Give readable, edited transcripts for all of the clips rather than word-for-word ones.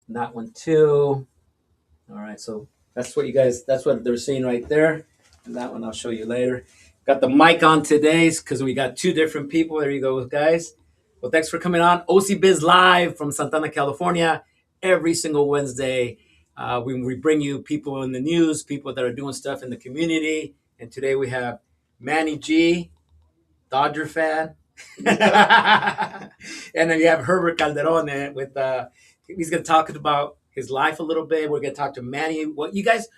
And that one too. All right, so that's what they're seeing right there. And that one I'll show you later. Got the mic on today because we got two different people. There you go, guys. Well, thanks for coming on OC Biz Live from Santana, California, every single Wednesday. We bring you people in the news, people that are doing stuff in the community. And today we have Manny G, Dodger fan. And then you have Herbert Calderon with he's gonna talk about his life a little bit. We're gonna talk to Manny. What do you guys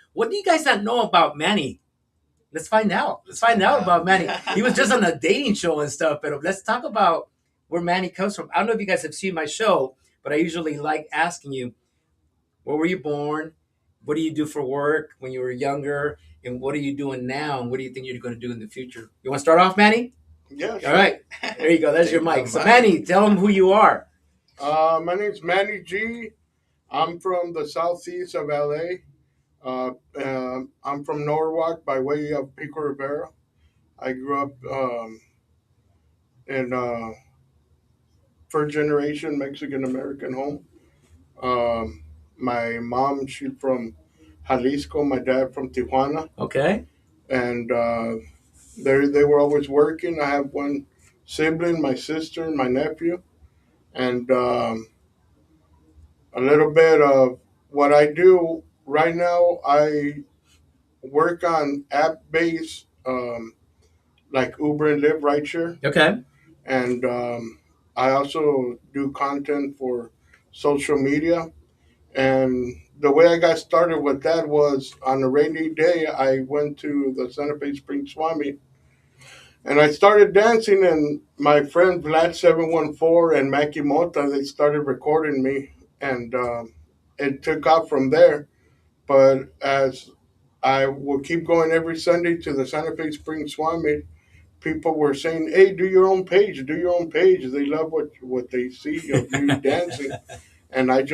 not know about Manny? Let's find out. Let's find out about Manny. He was just on a dating show and stuff, but let's talk about where Manny comes from. I don't know if you guys have seen my show, but I usually like asking you, where were you born? What do you do for work when you were younger? And what are you doing now? And what do you think you're going to do in the future? You want to start off, Manny? Yeah, sure. All right. There you go. There's your mic. So, Manny, tell them who you are. My name's Manny G. I'm from the southeast of LA. I'm from Norwalk by way of Pico Rivera. I grew up in first generation Mexican American home. My mom, she's from Jalisco. My dad from Tijuana, Okay. and they were always working. I have one sibling, my sister, and my nephew, and a little bit of what I do right now. I work on app-based, like Uber and Lyft rideshare, Okay. and I also do content for social media. And the way I got started with that was on a rainy day. I went to the Santa Fe Spring Swami, and I started dancing. And my friend Vlad 714 and Mackie Mota, they started recording me, and it took off from there. But as I would keep going every Sunday to the Santa Fe Spring Swami, people were saying, "Hey, do your own page. Do your own page." They love what they see of you dancing, and I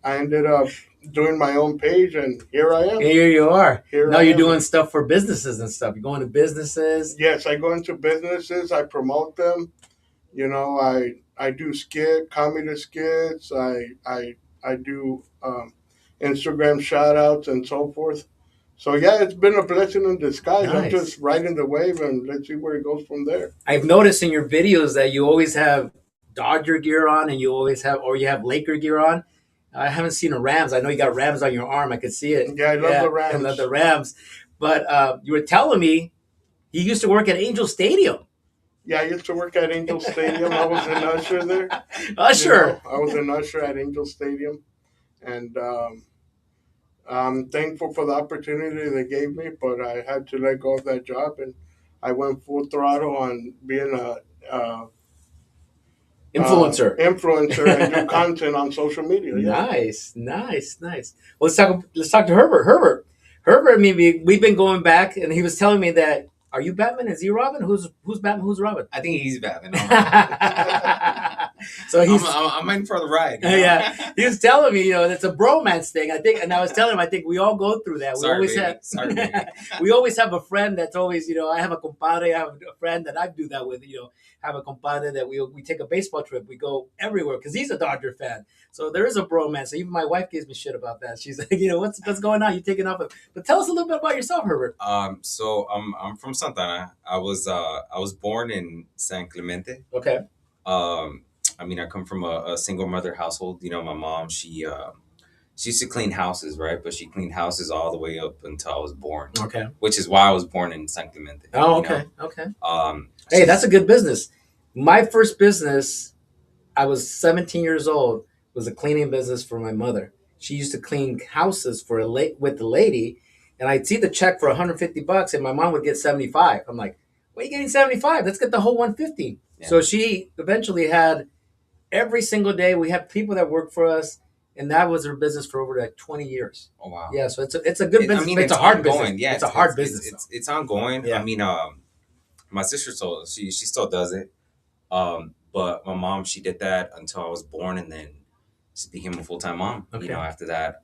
ended up doing my own page, and here I am. Here you are. Here Now I you're am. doing stuff for businesses and stuff. You're going to businesses. Yes, I go into businesses. I promote them. I do comedy skits. I do Instagram shout outs and so forth. So yeah, it's been a blessing in disguise. I'm Nice. just riding the wave, and let's see where it goes from there. I've noticed in your videos that you always have Dodger gear on, and you have Laker gear on. I haven't seen a Rams. I know you got Rams on your arm. I could see it. Yeah, I love the I Rams. love the Rams. But you were telling me you used to work at Angel Stadium. Yeah, I used to work at Angel Stadium. I was an usher there. Usher. I was an usher at Angel Stadium, and I'm thankful for the opportunity they gave me. But I had to let go of that job, and I went full throttle on being a influencer and do content on social media. Yeah. Nice, nice, nice. Well, let's talk to Herbert. Herbert. I mean, we've been going back, and he was telling me that. Are you Batman? Is he Robin? Who's Batman? Who's Robin? I think he's Batman. So I'm in for the ride. You know? Yeah, he was telling me, it's a bromance thing. I think, and I was telling him, I think we all go through that. We always have a friend that's always, I have a compadre. I have a friend that I do that with. Have a compadre that we take a baseball trip. We go everywhere because he's a Dodger fan. So there is a bromance. So even my wife gives me shit about that. She's like, what's going on? You taking off? But tell us a little bit about yourself, Herbert. So I'm from Santana. I was born in San Clemente. Okay. I come from a single mother household. My mom, she used to clean houses, right? But she cleaned houses all the way up until I was born. Okay. Which is why I was born in San Clemente. Oh, okay. Okay. Hey, that's a good business. My first business, I was 17 years old, was a cleaning business for my mother. She used to clean houses with the lady, and I'd see the check for $150, and my mom would get 75. I'm like, "Why are you getting 75? Let's get the whole 150." Yeah. So she eventually had every single day. We had people that worked for us, and that was her business for over like 20 years. Oh wow! Yeah, so it's a good business. It's a hard ongoing. business. Yeah, it's a hard business. It's ongoing. Yeah. My sister told she still does it. But my mom, she did that until I was born, and then she became a full-time mom. Okay. After that.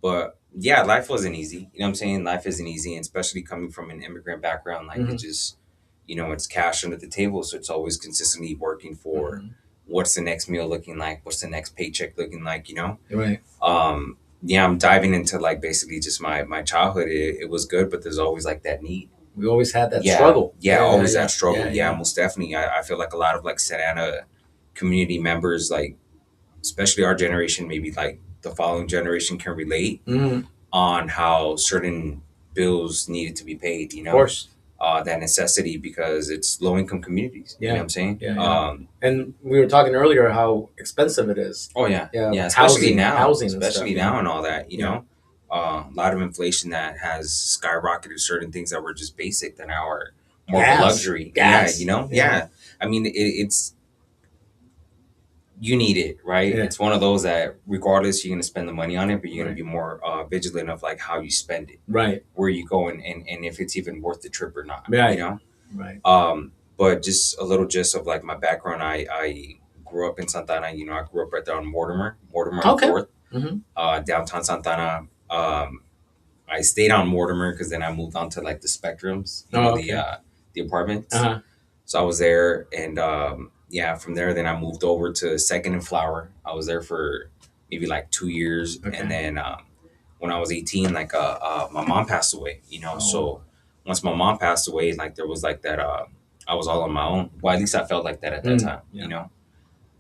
But yeah, life wasn't easy. You know what I'm saying? Life isn't easy, and especially coming from an immigrant background. Like it just, it's cash under the table, so it's always consistently working for what's the next meal looking like, what's the next paycheck looking like, you know. Right. Yeah, I'm diving into like basically just my childhood. It was good, but there's always like that need. We always had that Yeah, struggle. yeah, always yeah, that struggle. yeah, Yeah, yeah. most definitely. I feel like a lot of like Santa Ana community members, like especially our generation, maybe like the following generation, can relate Mhm. on how certain bills needed to be paid. You Of know, course. that necessity because it's low income communities. You know Yeah. what I'm saying? Yeah, yeah. And we were talking earlier how expensive it is. Oh yeah, Yeah, yeah. like Especially now, housing and especially stuff. now, and all that. You Yeah. know, a lot of inflation that has skyrocketed certain things that were just basic that now are more of a Gas. luxury. Gas. Yeah, you know. Yeah. Yeah, I mean, it's you need it, right? Yeah. It's one of those that regardless, you're gonna spend the money on it, but you're Right. gonna be more vigilant of like how you spend it, Right. where you go, and if it's even worth the trip or not. Right. You know. Right. But just a little gist of like my background. I grew up in Santana. You know, I grew up right there on Mortimer on Okay. 4th, Mm-hmm. downtown Santana. I stayed on Mortimer because then I moved on to like the Spectrums, you know, okay. the apartments. Uh-huh. So I was there, and yeah, from there, then I moved over to Second and Flower. I was there for maybe like 2 years, Okay. and then when I was 18, like my mom passed away. You know, so once my mom passed away, like there was like that. I was all on my own. Well, at least I felt like that at that time. Yeah. You know,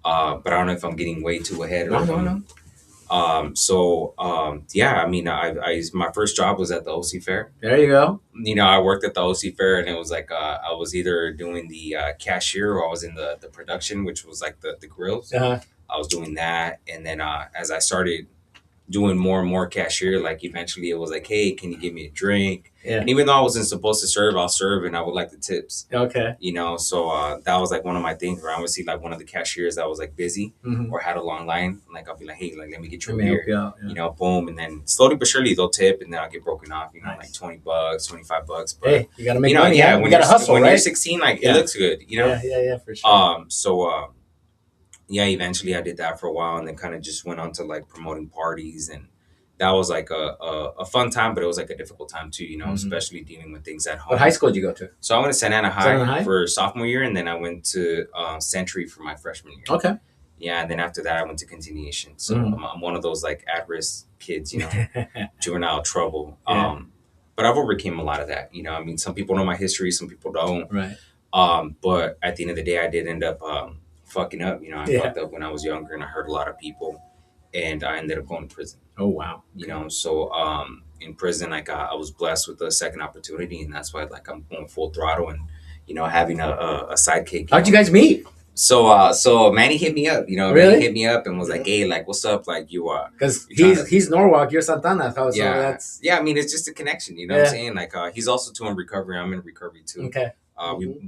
but I don't know if I'm getting way too ahead or No, if no, I'm. no. Yeah, I mean, I my first job was at the OC Fair. There you go. You know, I worked at the OC Fair, and it was like I was either doing the cashier or I was in the production, which was like the grills. Uh-huh. I was doing that, and then as I started doing more and more cashier, like eventually it was like, hey, can you give me a drink? Yeah. And even though I wasn't supposed to serve, I'll serve, and I would like the tips. Okay. You know, so that was like one of my things where I would see like one of the cashiers that was like busy Mm-hmm. or had a long line, like I'll be like, hey, like let me get you Let a me beer. help you out. Yeah. You know, boom, and then slowly but surely they'll tip, and then I'll get broken off. You know, Nice. like $20, $25. But Hey, you gotta make you know, money. yeah, Man. when You gotta you're hustle, when right? you're 16, like Yeah. it looks good. You know, Yeah, for sure. So yeah, eventually I did that for a while, and then kind of just went on to like promoting parties, and that was like a fun time, but it was like a difficult time too. You know, especially dealing with things at home. What high school did you go to? So I went to Santa Ana Santa Ana High High? for sophomore year, and then I went to Century for my freshman year. Okay. Yeah, and then after that, I went to continuation. So I'm one of those like at-risk kids, you know, juvenile trouble. Yeah. But I've overcame a lot of that. You know, I mean, some people know my history, some people don't. Right. But at the end of the day, I did end up fucking up. You know, I Yeah. fucked up when I was younger, and I hurt a lot of people, and I ended up going to prison. Oh wow. You know, so in prison, like I was blessed with a second opportunity, and that's why like I'm going full throttle, and you know, having a sidekick. How'd you guys meet? So Manny hit me up. You know, Really? Manny hit me up and was like, "Hey, like, what's up? Like, you Because you're he's Norwalk, you're Santana. So yeah, that's yeah. I mean, it's just a connection. You know what I'm saying? Like, he's also too in recovery. I'm in recovery too. okay.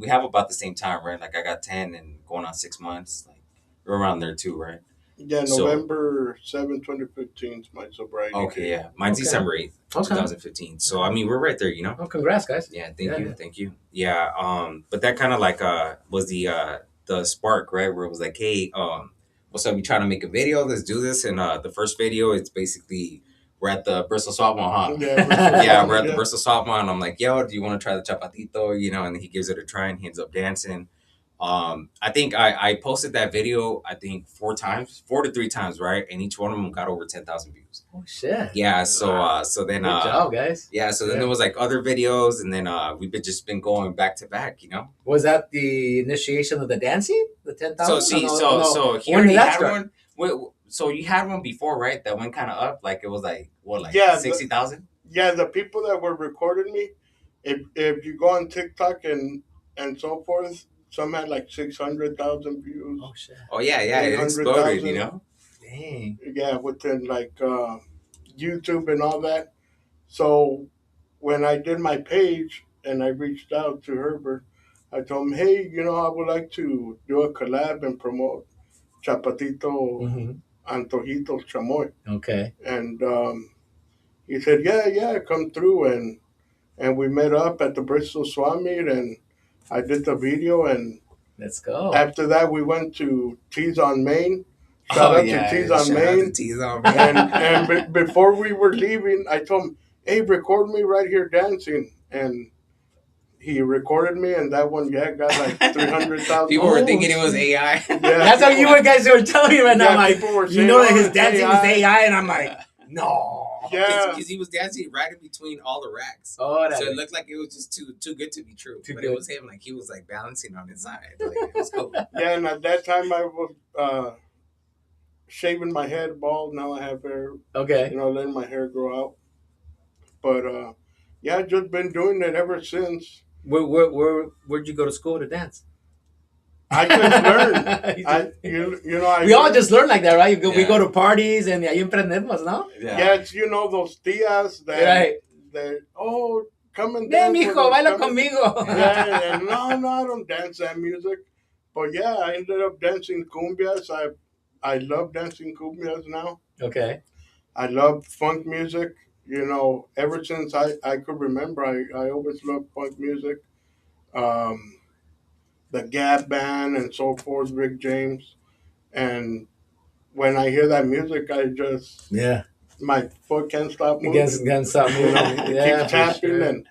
We have about the same time, right? Like, I got 10 and going on 6 months. Like, we're around there too, right? Yeah, So- November 7, 2015 is my sobriety. Okay, yeah. Mine's Okay. December 8th, Okay. 2015. So I mean, we're right there, you know. Oh, congrats, guys. Yeah, Yeah. thank you. Yeah, but that kind of like was the spark, right? Where it was like, hey, what's up? You trying to make a video? Let's do this. And the first video, it's basically we're at the Bristol Softball, huh? Yeah, we're at the Bristol Softball, and I'm like, yo, do you want to try the Chapatito? You know, and he gives it a try, and he ends up dancing. I think I posted that video, I think 4 to 3 times, right? And each one of them got over 10,000 views. Oh shit. Yeah, so then Good job, guys. yeah, so then Yeah. there was like other videos, and then we've just been going back to back, you know. Was that the initiation of the dancing? The 10,000? So see, No. so he When did already that had start? one. So you had one before, right? That went kind of up, like it was like what, like Yeah, 60,000. Yeah, the people that were recording me, if you go on TikTok and so forth, some had like 600,000 views. Oh shit. Oh yeah, it exploded, you know. Dang. Yeah, within like YouTube and all that. So when I did my page and I reached out to Herbert, I told him, hey, I would like to do a collab and promote Chapatito Mm-hmm. Antojitos Chamoy. Okay. And he said, yeah, come through. And we met up at the Bristol Swap Meet, and I did the video. And Let's go. after that, we went to Tees on Main. Shout out to Tees on Main. And before we were leaving, I told him, hey, record me right here dancing. And he recorded me, and that one, got like 300,000. People were thinking it was AI. Yeah, That's how you guys were telling me right now. I'm like, people were you saying, know that "Oh, his it's dancing was AI, and I'm like, no. Yeah. Because he was dancing right in between all the racks. Oh, So it looked like it was just too good to be true. Too But good. it was him, like he was like balancing on his side. Like, it was cool. Yeah, and at that time I was shaving my head bald. Now I have hair, Okay. letting my hair grow out. But yeah, I've just been doing it ever since. Where'd you go to school to dance? I just learned. We all just learn like that, right? We Yeah. go to parties and ahí emprendemos, ¿no? Yeah, it's those tias that Right. oh, come and Ven, dance with mijo, us, baila come and-" conmigo. Yeah, and no, I don't dance that music. But yeah, I ended up dancing cumbias. I love dancing cumbias now. Okay. I love funk music. Ever since I could remember, I always loved funk music. Um, the Gap Band and so forth, Rick James. And when I hear that music, Yeah. my foot can't stop moving. Against stop moving. It Yeah, keeps for tapping. sure. And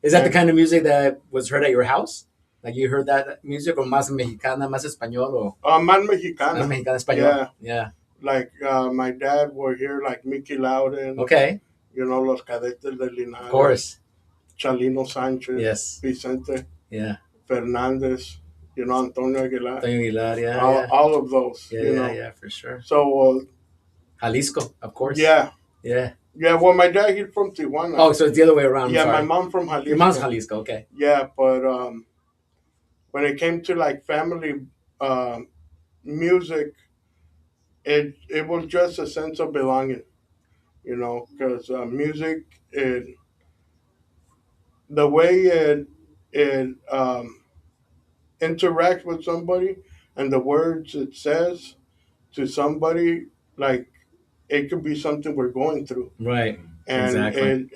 Is that the kind of music that was heard at your house? Like you heard that music, or más mexicana, más español, or más mexicana. más mexicana español? Yeah. Like my dad would hear like Mickey Loudon. Okay. Los Cadetes de Linares. Of course. Chalino Sanchez. Yes. Vicente. Yeah. Fernandez. Antonio Aguilar. Antonio Aguilar, yeah. All of those. Yeah, for sure. So. Jalisco, of course. Yeah. Yeah. Yeah, well, my dad, he's from Tijuana. Oh, so it's the other way around. Yeah, sorry. my mom from Jalisco. Your mom's Jalisco, okay. Yeah, but when it came to like family music, it was just a sense of belonging, because music, the way it interacts with somebody, and the words it says to somebody, like it could be something we're going through. Right. And exactly.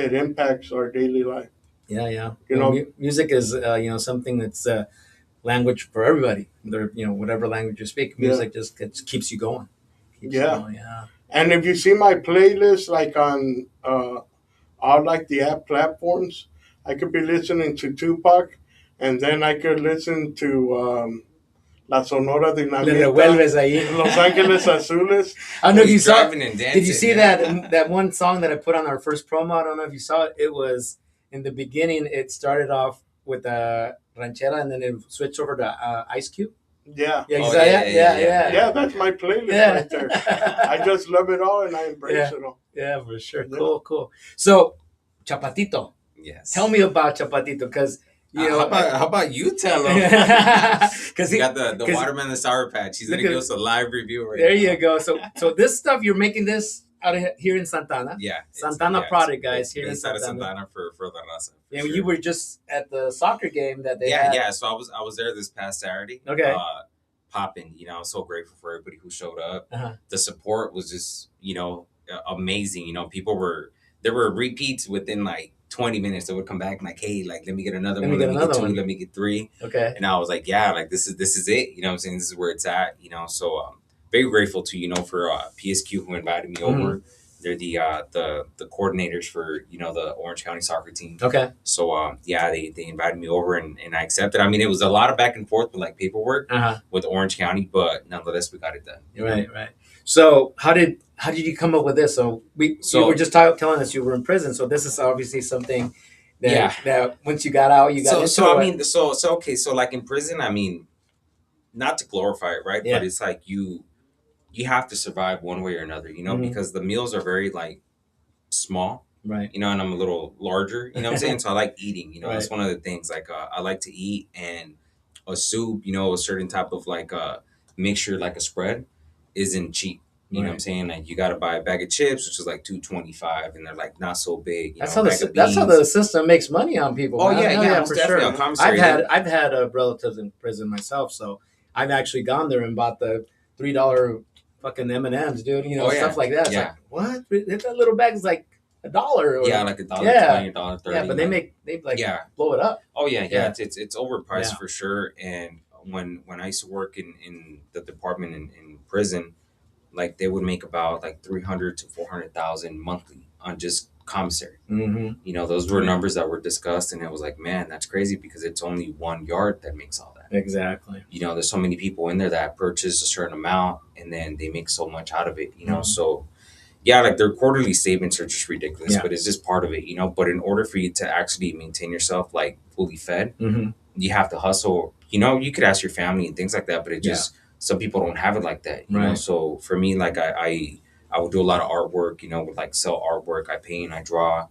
it impacts our daily life. Yeah. Music is something that's language for everybody. Whatever language you speak, music just keeps you going. Yeah. Yeah. And if you see my playlist, like on all like the app platforms, I could be listening to Tupac, and then I could listen to La Sonora Dinamita, Le revuelves ahí. Los Ángeles Azules. I don't know if you saw. Dancing, did you see that one song that I put on our first promo? I don't know if you saw it. It was in the beginning. It started off with a ranchera, and then it switched over to Ice Cube. Yeah. Yeah, you saw that? Yeah. Yeah, that's my playlist right there. I just love it all, and I embrace it all. Yeah, for sure. Yeah. Cool. So, Chapatito. Yes. Tell me about Chapatito, because how about you tell him? Because he got the watermelon sour patch. He's gonna give us a live review right there now. you go. So this stuff, you're making this out of here in Santana. Yeah. Santana product, guys. Here in Santana. Santana for La Raza. Yeah, you were just at the soccer game that they had. Yeah. So I was there this past Saturday. Okay. Popping. I was so grateful for everybody who showed up. Uh-huh. The support was just amazing. There were repeats within like 20 minutes. They would come back and like, hey, like let me get another one, let me get two, let me get three. Okay. And I was like, yeah, like this is it. You know what I'm saying? This is where it's at. So very grateful to for PSQ who invited me over. They're the coordinators for the Orange County soccer team. Okay. So they invited me over and I accepted. I mean, it was a lot of back and forth with like paperwork with Orange County, but nonetheless we got it done. Right. So how did you come up with this? So you were just telling us you were in prison. So this is obviously something that once you got out, you got into. So I mean, so okay. So like in prison, I mean, not to glorify it, right? Yeah. But it's like you have to survive one way or another, because the meals are very like small, right? And I'm a little larger, what I'm saying? So I like eating, Right. That's one of the things. Like I like to eat, and a soup, a certain type of like mixture, like a spread, isn't cheap. You know what I'm saying? Like you got to buy a bag of chips, which is like $2.25, and they're like not so big. That's how the system makes money on people. Oh man. yeah, for sure. I've had relatives in prison myself, so I've actually gone there and bought the $3 fucking M&Ms, dude. Stuff like that. It's like, what? That little bag is like $1. Like $1.20, $1.30. Yeah, but they blow it up. Oh yeah. It's overpriced for sure. And when I used to work in the department in prison, like they would make about like 300 to 400,000 monthly on just commissary. Mm-hmm. You know, those were numbers that were discussed, and it was like, man, that's crazy because it's only one yard that makes all that. Exactly. You know, there's so many people in there that purchase a certain amount, and then they make so much out of it. You know, so yeah, like their quarterly statements are just ridiculous, Yeah. but it's just part of it. You know, but in order for you to actually maintain yourself like fully fed, you have to hustle. You know, you could ask your family and things like that, but it just some people don't have it like that. You know, Right. so for me, like I would do a lot of artwork. You know, would like sell artwork. I paint, I draw.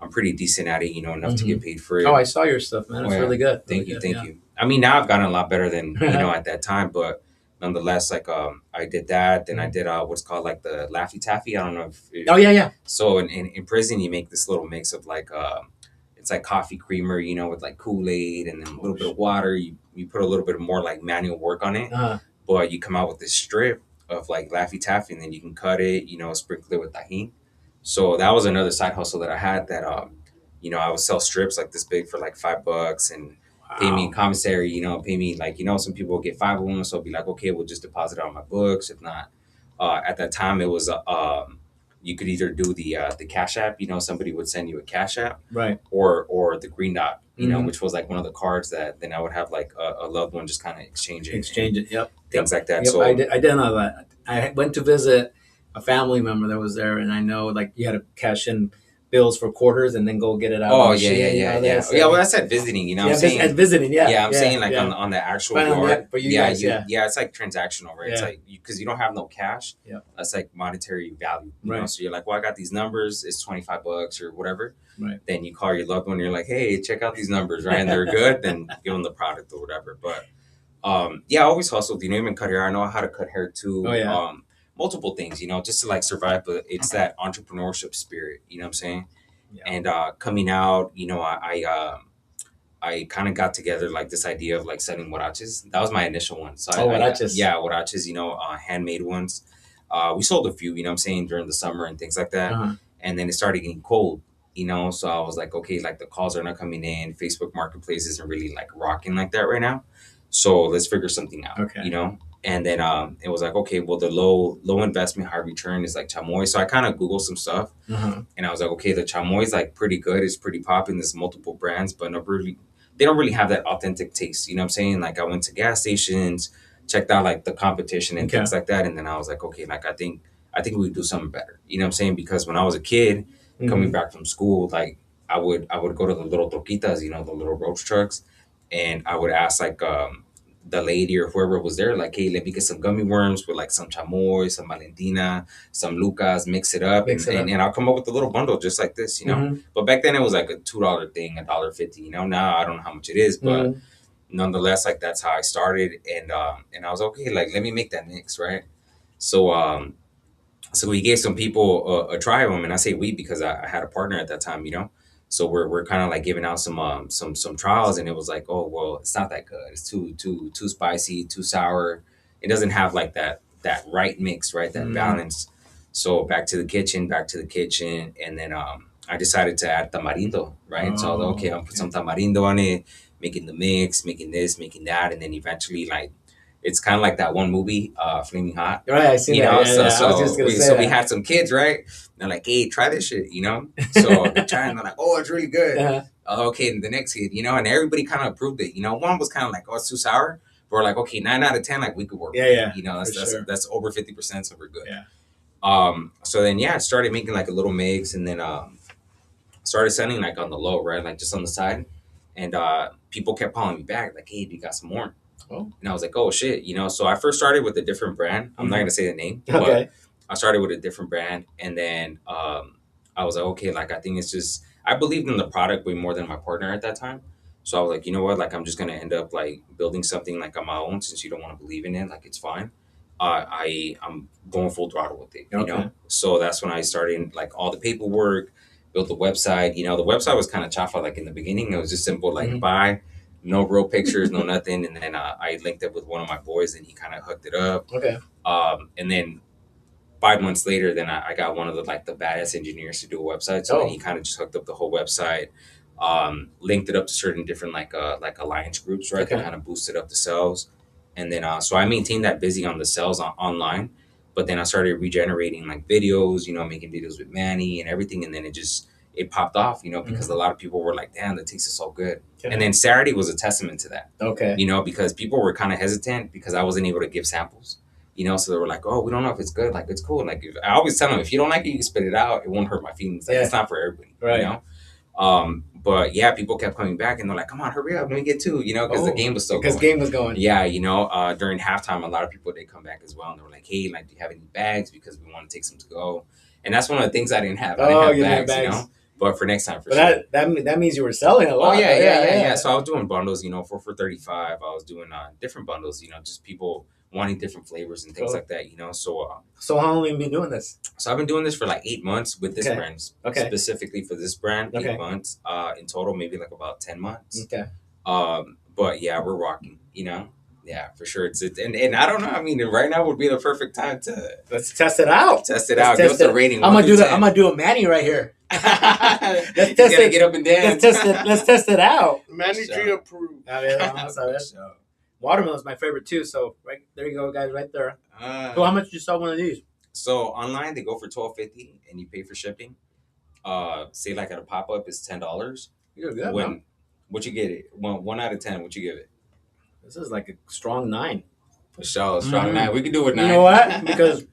I'm pretty decent at it. You know, enough to get paid for it. Oh, I saw your stuff, man. It's really good. Thank Really you, good, thank you. I mean, now I've gotten a lot better than you know at that time, but nonetheless, like I did that. Then I did what's called like the Laffy Taffy. I don't know if Oh yeah. so in prison you make this little mix of like it's like coffee creamer, you know, with like Kool-Aid and then a little bit of water. You put a little bit of more like manual work on it, but you come out with this strip of like Laffy Taffy, and then you can cut it, you know, sprinkle it with tahini. So that was another side hustle that I had that you know, I would sell strips like this big for like $5 and pay me in commissary, you know, pay me like, you know, some people will get 5 of them. So I'll be like, okay, we'll just deposit it on my books. If not, at that time it was, you could either do the Cash App, you know, somebody would send you a Cash App, right, or the Green Dot, you know, which was like one of the cards that then I would have like a loved one just kind of exchange it. Yep. Things like that. Yep. So I did know that. I went to visit a family member that was there, and I know like you had to cash in bills for quarters and then go get it out. Oh yeah. Well, that's at visiting. You know, what I'm saying at visiting. Yeah, I'm saying like on the actual yard. For you guys, it's like transactional, right? It's like because you don't have no cash. Yeah, that's like monetary value. You right. know? So you're like, well, I got these numbers. It's $25 or whatever. Right. Then you call your loved one. And you're like, hey, check out these numbers, right? And they're good. Then give them the product or whatever. But I always hustled. You know, even cut hair. I know how to cut hair too. Oh yeah. Multiple things, you know, just to like survive. But it's that entrepreneurship spirit. You know what I'm saying? Yeah. And coming out, you know, I kind of got together like this idea of like selling huaraches. That was my initial one. So huaraches. Huaraches, you know, handmade ones. We sold a few, you know what I'm saying, during the summer and things like that. And then it started getting cold, you know, so I was like, okay, like the calls are not coming in. Facebook Marketplace isn't really like rocking like that right now. So let's figure something out, you know? And then it was like, okay, well, the low investment, high return is like chamoy. So I kind of Googled some stuff, and I was like, okay, the chamoy is like pretty good. It's pretty popping. There's multiple brands, but they don't really have that authentic taste. You know what I'm saying? Like I went to gas stations, checked out like the competition and things like that, and then I was like, okay, like I think we could do something better. You know what I'm saying? Because when I was a kid, coming back from school, like I would go to the little troquitas, you know, the little roach trucks, and I would ask like the lady or whoever was there, like, hey, let me get some gummy worms with like some chamoy, some Valentina, some Lucas, mix it up, and I'll come up with a little bundle just like this, you know. But back then it was like a $2 thing, $1.50, you know. Now I don't know how much it is, but nonetheless, like that's how I started, and I was okay, like let me make that mix, right? So so we gave some people a try of them, and I say we because I had a partner at that time, you know. So we're kind of like giving out some trials, and it was like, oh well, it's not that good. It's too spicy, too sour. It doesn't have like that right mix, right? That balance. So back to the kitchen, and then I decided to add tamarindo, right? So okay, I'll put some tamarindo on it, making the mix, making this, making that, and then eventually like. It's kind of like that one movie, Flaming Hot. Right, I see that. So we had some kids, right? They're like, hey, try this shit, you know? So they're trying, they're like, oh, it's really good. Okay, and the next kid, you know, and everybody kind of approved it. You know, one was kind of like, oh, it's too sour. But we're like, okay, 9 out of 10, like we could work with it. You know, that's over 50%, so we're good. So then, I started making like a little mix, and then started selling like on the low, right? Like just on the side. And people kept calling me back, like, hey, do you got some more? And I was like, oh shit, you know. So I first started with a different brand. I'm not gonna say the name, but I started with a different brand, and then I was like, okay, like I think it's just I believed in the product way more than my partner at that time. So I was like, you know what, like I'm just gonna end up like building something like on my own since you don't want to believe in it, like it's fine. I'm going full throttle with it, you know. So that's when I started like all the paperwork, built the website. You know, the website was kind of chafa like in the beginning. It was just simple like buy. No real pictures, no nothing. And then I linked up with one of my boys, and he kind of hooked it up. And then 5 months later, then I got one of the like the badass engineers to do a website. So then he kind of just hooked up the whole website, linked it up to certain different like alliance groups, right? That kind of boosted up the sales. And then so I maintained that busy on the sales online, but then I started regenerating like videos, you know, making videos with Manny and everything. And then it popped off, because a lot of people were like, damn, the taste is so good. And then Saturday was a testament to that. Okay. Because people were kind of hesitant because I wasn't able to give samples. So they were like, "Oh, we don't know if it's good. Like, it's cool." Like, I always tell them, if you don't like it, you can spit it out. It won't hurt my feelings. Like, it's not for everybody. Right. But yeah, people kept coming back and they're like, "Come on, hurry up, let me get two." Because the game was still going. Because game was going. Yeah, during halftime, a lot of people did come back as well, and they were like, "Hey, like, do you have any bags? Because we want to take some to go." And that's one of the things I didn't have. I didn't have bags. But for next time, for sure. That means you were selling a lot. Oh yeah. So I was doing bundles, for 35. I was doing different bundles, just people wanting different flavors and things like that, So how long have you been doing this? So I've been doing this for like 8 months with this brand. Specifically for this brand, 8 months. In total, maybe like about 10 months. Okay. But yeah, we're rocking, Yeah, for sure. It's and I don't know. I mean, right now would be the perfect time to let's test it out. Give us the rating. I'm gonna do a Manny right here. Let's test it. Get up and dance. Let's test it out. Manny G approved. Watermelon is my favorite too. So right there you go, guys, right there. So how much did you sell one of these? So online they go for $12.50, and you pay for shipping. Say like at a pop up it's $10. You're good. What you get it? 1 out of 10. What you give it? This is like a strong 9. For sure, strong 9. We can do it 9. You know what? Because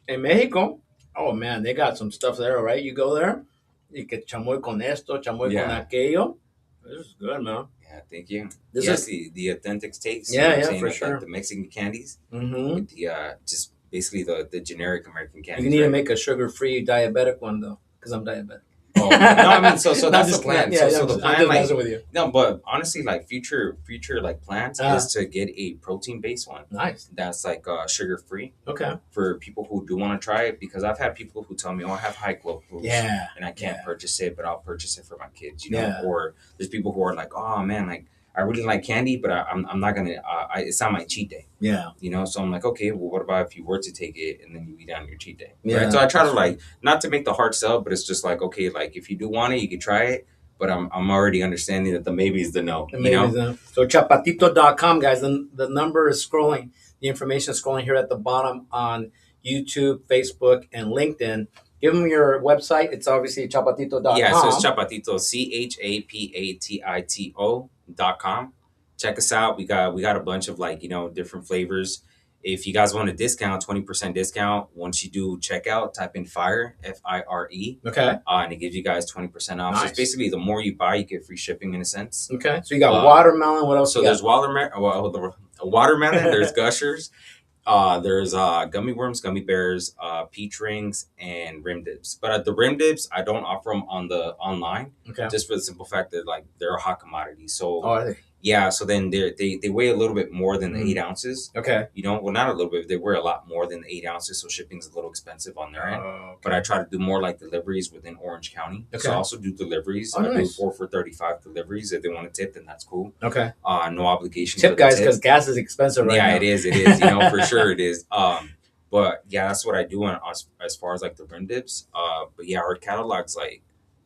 in Mexico, oh man, they got some stuff there, right? You go there, you get chamoy con esto, chamoy con aquello. This is good, man. Yeah, thank you. This is the authentic taste. For sure. Like the Mexican candies with the just basically the generic American candies. You need to make a sugar-free diabetic one though, because I'm diabetic. Oh no, I mean, so that's the plan. Yeah, so the plan, like, with you. No, but honestly, like future like plans is to get a protein-based one. Nice. That's like sugar-free. Okay. For people who do want to try it, because I've had people who tell me, "Oh, I have high glucose, and I can't purchase it, but I'll purchase it for my kids." Or there's people who are like, "Oh man, like I really like candy, but I'm not gonna. It's not my cheat day." Yeah. So I'm like, okay, well, what about if you were to take it and then you eat on your cheat day? Yeah. Right? So I try to like not to make the hard sell, but it's just like, okay, like if you do want it, you can try it. But I'm already understanding that the maybe is the no. So Chapatito.com, guys. The number is scrolling. The information is scrolling here at the bottom on YouTube, Facebook, and LinkedIn. Give them your website. It's obviously Chapatito.com. Yeah, so it's Chapatito, Chapatito.com. Check us out. We got a bunch of like, different flavors. If you guys want a discount, 20% discount, once you do checkout, type in FIRE, FIRE. Okay. And it gives you guys 20% off. Nice. So it's basically the more you buy, you get free shipping in a sense. Okay. So you got watermelon. What else? So there's watermelon. There's Gushers. There's gummy worms, gummy bears, peach rings, and rim dips. But the rim dips, I don't offer them online. Okay. Just for the simple fact that like they're a hot commodity. So are they? Yeah, so then they weigh a little bit more than the 8 ounces. Okay. Well, not a little bit. They weigh a lot more than the 8 ounces, so shipping's a little expensive on their end. Okay. But I try to do more like deliveries within Orange County. Okay. So I also do deliveries. I do 4 for $35 deliveries. If they want to tip, then that's cool. Okay. No obligation. Tip, guys, because gas is expensive right now. Yeah, it is. For sure it is. But yeah, that's what I do as far as like the rim dips. But yeah, our catalog's like,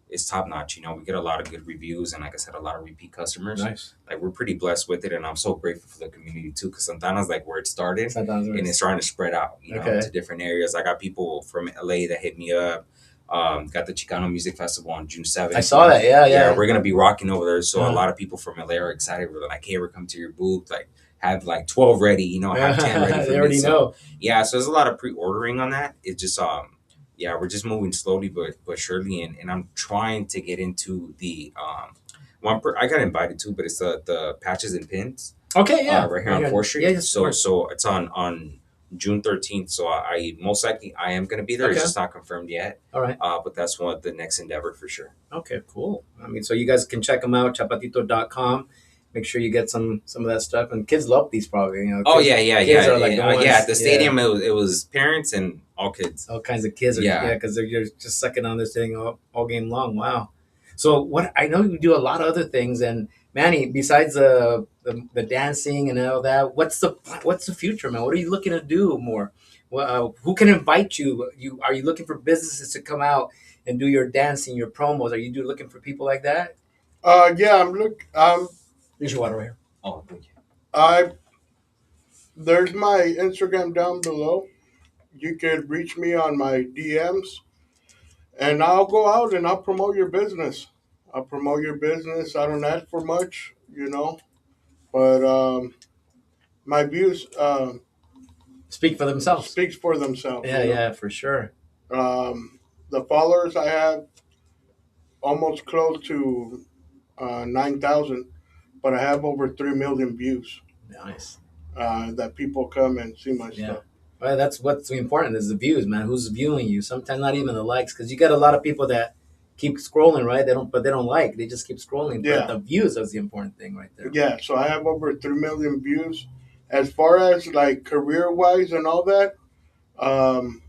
it's top notch. We get a lot of good reviews, and like I said, a lot of repeat customers. Nice. Like we're pretty blessed with it, and I'm so grateful for the community too. Because Santana's like where it started, and it's starting to spread out, to different areas. I got people from LA that hit me up. Got the Chicano Music Festival on June 7th. I saw that. Yeah. We're gonna be rocking over there. So a lot of people from LA are excited. We're like, hey, we're coming to your booth. Like, have like 12 ready. Have 10 ready. For they already know. Yeah. So there's a lot of pre-ordering on that. It's just we're just moving slowly but surely, and I'm trying to get into the I got invited to, but it's the patches and pins. Okay, yeah, right here on 4th Street. Yeah, so it's on June 13th. So I most likely I am going to be there. Okay. It's just not confirmed yet. All right. But that's one of the next endeavor for sure. Okay, cool. I mean, so you guys can check them out, Chapatito.com. Make sure you get some of that stuff, and kids love these probably. Kids, are like at the stadium it was parents and all kids, all kinds of kids. Because they're just sucking on this thing all game long. Wow. So what I know you do a lot of other things, and Manny, besides the dancing and all that, what's the future, man? What are you looking to do more? Well, who can invite you? Are you looking for businesses to come out and do your dancing, your promos? Are you looking for people like that? Yeah, Here's your water right here. Oh, thank you. There's my Instagram down below. You could reach me on my DMs, and I'll go out and I'll promote your business. I'll promote your business. I don't ask for much, but my views Speak for themselves. speaks for themselves. Yeah, yeah, for sure. The followers I have almost close to 9,000, but I have over 3 million views. Nice. That people come and see my Yeah. stuff. Well, that's what's important is the views, man. Who's viewing you? Sometimes not even the likes, because you get a lot of people that keep scrolling, right? They don't like. They just keep scrolling. But Yeah, the views is the important thing, right there. yeah. So I have over 3 million views. As far as like career wise and all that, um,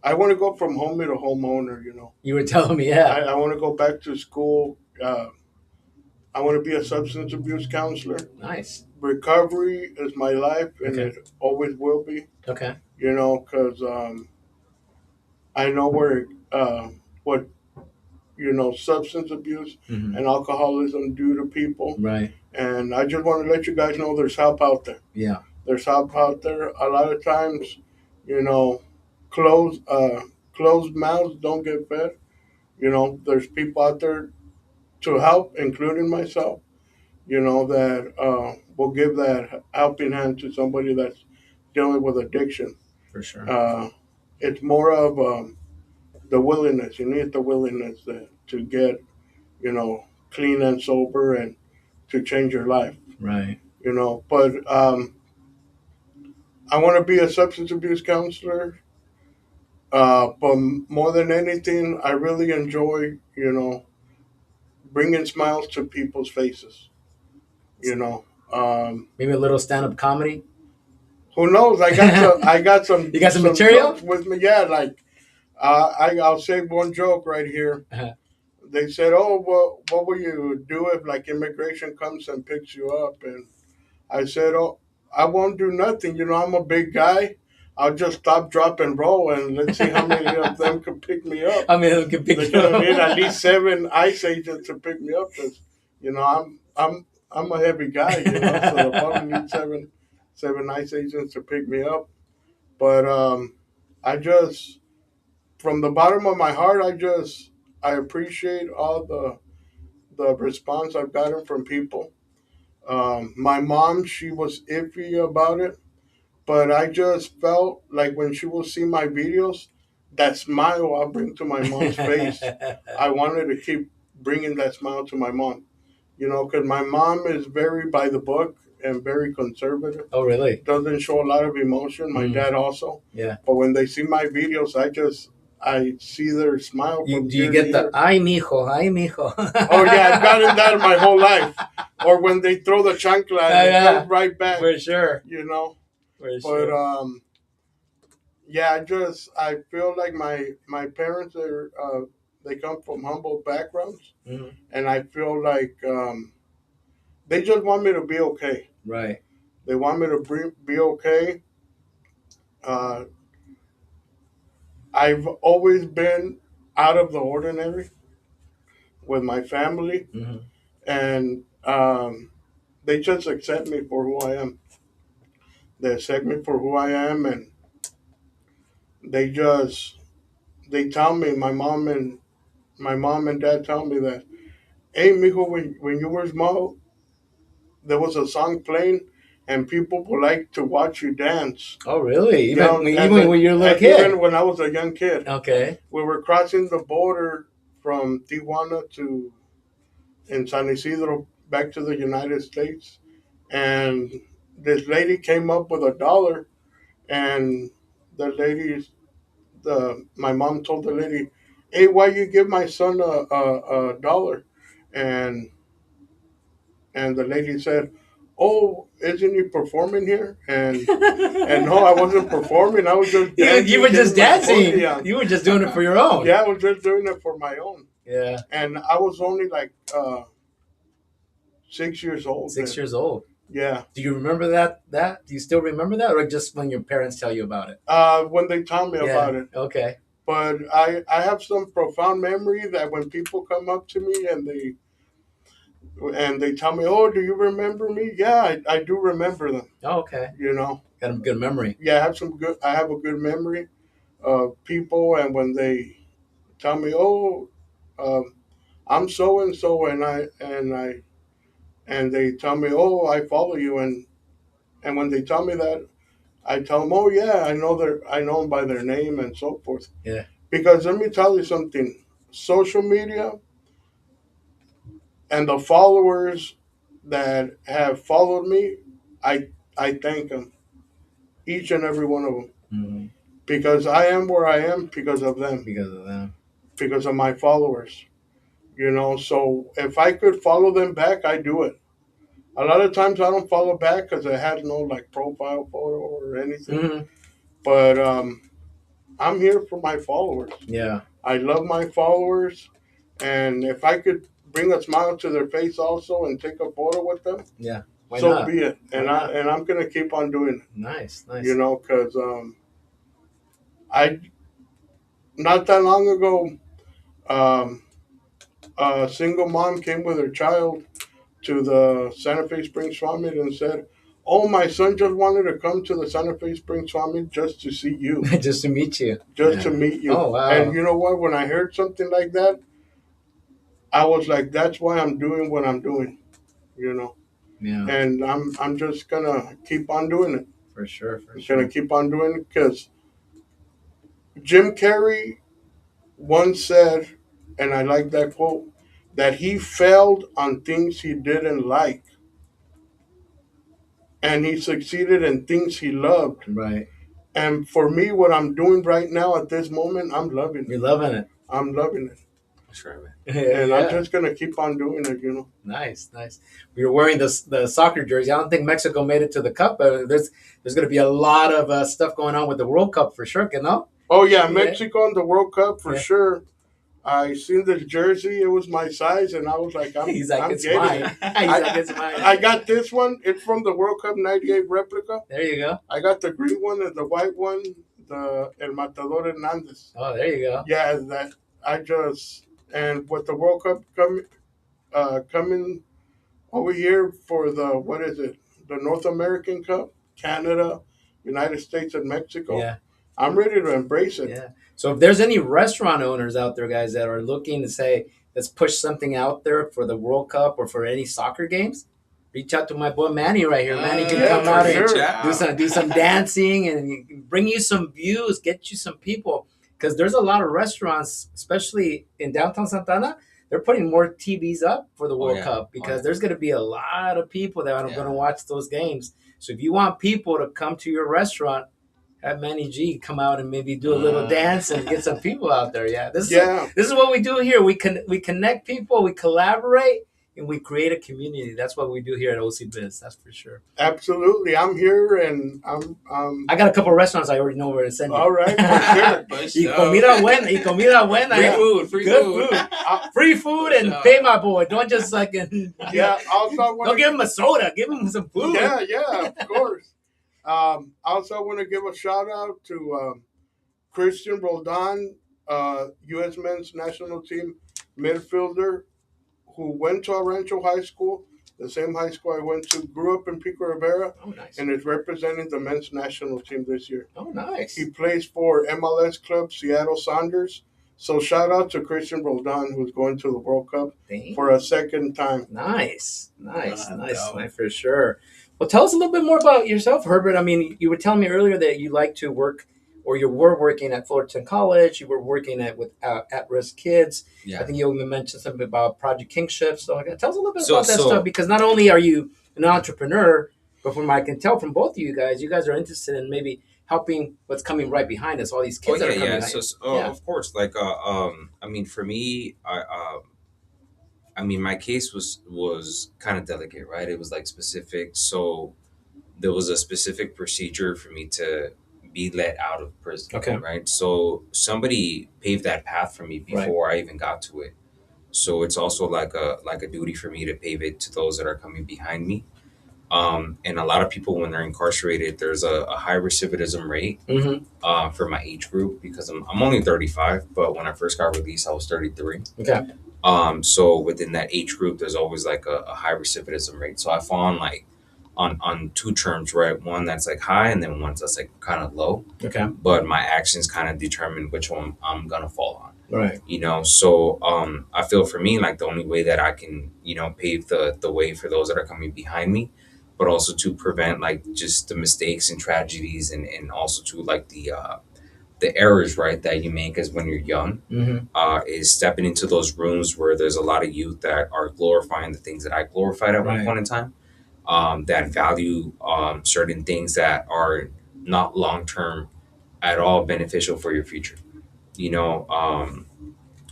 I want to go from homie to homeowner. You were telling me, I, yeah. I want to go back to school. I want to be a substance abuse counselor. Nice. Recovery is my life, and Okay. it always will be. Okay. Because I know what substance abuse Hmm. and alcoholism do to people, Right. and I just want to let you guys know there's help out there. Yeah. There's help out there. A lot of times, you know, closed closed mouths don't get fed. There's people out there to help, including myself. That will give that helping hand to somebody that's dealing with addiction. For sure. It's more of the willingness. You need the willingness to get, clean and sober and to change your life. Right. But I want to be a substance abuse counselor. But more than anything, I really enjoy, bringing smiles to people's faces. You know, um, Maybe a little stand-up comedy. who knows? I got some. I got some. You got some some material? jokes with me. Yeah, like I'll say one joke right here. Uh-huh. They said, "Oh, well, what will you do if like immigration comes and picks you up?" And I said, "Oh, I won't do nothing. I'm a big guy. I'll just stop, drop, and roll, and let's see how many of them can pick me up. I mean, it can pick They're you gonna need at up. least 7 ICE agents to pick me up, because I'm a heavy guy, so they'll probably need seven ICE agents to pick me up. But I just, from the bottom of my heart, I appreciate all the response I've gotten from people. My mom, she was iffy about it, but I just felt like when she will see my videos, that smile I'll bring to my mom's face, I wanted to keep bringing that smile to my mom. Because my mom is very by the book and very conservative. Oh, really? Doesn't show a lot of emotion. My Mm. dad also. Yeah. But when they see my videos, I see their smile from Do you ear get to the ear. ay mijo, ay mijo? Oh yeah, I've gotten that my whole life. Or when they throw the chancla and it Yeah, goes right back. for sure. You know. For But sure. yeah, I feel like my parents are they come from humble backgrounds, Mhm. and I feel like they just want me to be okay. Right. They want me to be okay. Uh, I've always been out of the ordinary with my family, Hmm. and they just accept me for who I am. They accept me for who I am, and they just they tell me my mom and dad tell me that, hey, mijo, when you were small, there was a song playing, and people would like to watch you dance. Oh, really? And Even when you're a little even kid. when I was a young kid, Okay. we were crossing the border from Tijuana to in San Isidro back to the United States, and this lady came up with $1, and the lady, the my mom told the lady, "Hey, why you give my son a dollar?" And the lady said, "Oh, isn't he performing here?" And no, I wasn't performing. I was just dancing. You were just getting my dancing. booty on. You were just doing it for your own. Yeah, I was just doing it for my own. Yeah. And I was only like 6 years old 6 years old. Yeah. Do you remember that? Do you still remember that, or just when your parents tell you about it? When they tell me about it. Okay. But I have some profound memory that when people come up to me and they tell me, "Oh, do you remember me?" Yeah, I do remember them. Oh, okay. Got a good memory. Yeah, I have a good memory of people, and when they tell me, "Oh, um, I'm so and so," and they tell me, "Oh, I follow you," and when they tell me that, I tell them, "Oh yeah, I know them by their name and so forth." Yeah. Because let me tell you something, social media and the followers that have followed me, I thank them, each and every one of them, Mm-hmm. because I am where I am because of them, Because of them. because of my followers. You know, so if I could follow them back, I do it. A lot of times I don't follow back because I had no like profile photo or anything. Mm-hmm. But I'm here for my followers. Yeah. I love my followers, and if I could bring a smile to their face also and take a photo with them, Yeah. Why so not? be it. Why And not? I'm gonna keep on doing it. Nice. Nice. You know, because I not that long ago, um, a single mom came with her child to the Santa Fe Springs Summit and said, "Oh, my son just wanted to come to the Santa Fe Springs Summit just to see you, Just to meet you. just to Yeah. meet you." Oh And wow. you know what? When I heard something like that, I was like, "That's why I'm doing what I'm doing." You know, Yeah. and I'm just gonna keep on doing it. For sure. For I'm gonna sure. keep on doing it because Jim Carrey once said, and I like that quote, that he failed on things he didn't like and he succeeded in things he loved. Right. And for me, what I'm doing right now at this moment, I'm loving You're it. loving it. I'm loving it. Sure, man. And I'm Yeah. just going to keep on doing it, you know. Nice, nice. We were wearing the soccer jersey. I don't think Mexico made it to the cup, but there's going to be a lot of stuff going on with the World Cup for sure. You know? Oh, yeah, Yeah, Mexico in the World Cup for yeah. sure. I seen the jersey, it was my size, and I was like, He's like, I'm it's getting mine. it. He's like, it's mine. I got this one. It's from the World Cup '98 replica. There you go. I got the green one and the white one, the El Matador Hernandez. Oh, there you go. Yeah, that I just and with the World Cup coming over here for the what is it? The North American Cup, Canada, United States, and Mexico. Yeah. I'm ready to embrace it. Yeah. So if there's any restaurant owners out there, guys, that are looking to say, let's push something out there for the World Cup or for any soccer games, reach out to my boy Manny right here. Manny can Yeah, come for out and sure. do some dancing and bring you some views, get you some people. Because there's a lot of restaurants, especially in downtown Santana, they're putting more TVs up for the World Cup because there's going to be a lot of people that are going to watch those games. So if you want people to come to your restaurant, have Manny G come out and maybe do a little dance and get some people out there. Yeah, this is what we do here. We connect people, we collaborate, and we create a community. That's what we do here at OC Biz. That's for sure. Absolutely. I'm here and I got a couple of restaurants I already know where to send you. All right, for sure. Y comida buena. Free food, free good food. Free food and pay my boy. Don't just like also don't give him a soda. Give him some food. Yeah, of course. Also, I want to give a shout out to Christian Roldan, U.S. men's national team midfielder, who went to Rancho High School, the same high school I went to, grew up in Pico Rivera, and is representing the men's national team this year. Oh, nice. He plays for MLS club Seattle Sounders. So shout out to Christian Roldan, who's going to the World Cup for a second time. Nice, for sure. Well, tell us a little bit more about yourself, Herbert. I mean, you were telling me earlier that you like to work, or you were working at Fullerton College. You were working with at-risk kids. Yeah. I think you even mentioned something about Project Kingship. So tell us a little bit about that stuff, because not only are you an entrepreneur, but from what I can tell from both of you guys are interested in maybe helping what's coming right behind us, all these kids that are coming behind us. Of course. Like, I mean, for me, I mean, my case was kind of delicate, right? It was like specific. So there was a specific procedure for me to be let out of prison. Okay. Right. So somebody paved that path for me before I even got to it. So it's also like a duty for me to pave it to those that are coming behind me. And a lot of people, when they're incarcerated, there's a high recidivism rate for my age group, because I'm only 35, but when I first got released, I was 33. Okay. So within that age group, there's always like a high recidivism rate. So I fall on like on two terms, right? One that's like high, and then one that's like kind of low. Okay. But my actions kind of determine which one I'm gonna fall on. Right. So I feel for me like the only way that I can pave the way for those that are coming behind me, but also to prevent like just the mistakes and tragedies, and also to like the errors, right, that you make as when you're young, Mm-hmm. is stepping into those rooms where there's a lot of youth that are glorifying the things that I glorified at one Right. point in time, that value certain things that are not long term at all beneficial for your future. You know,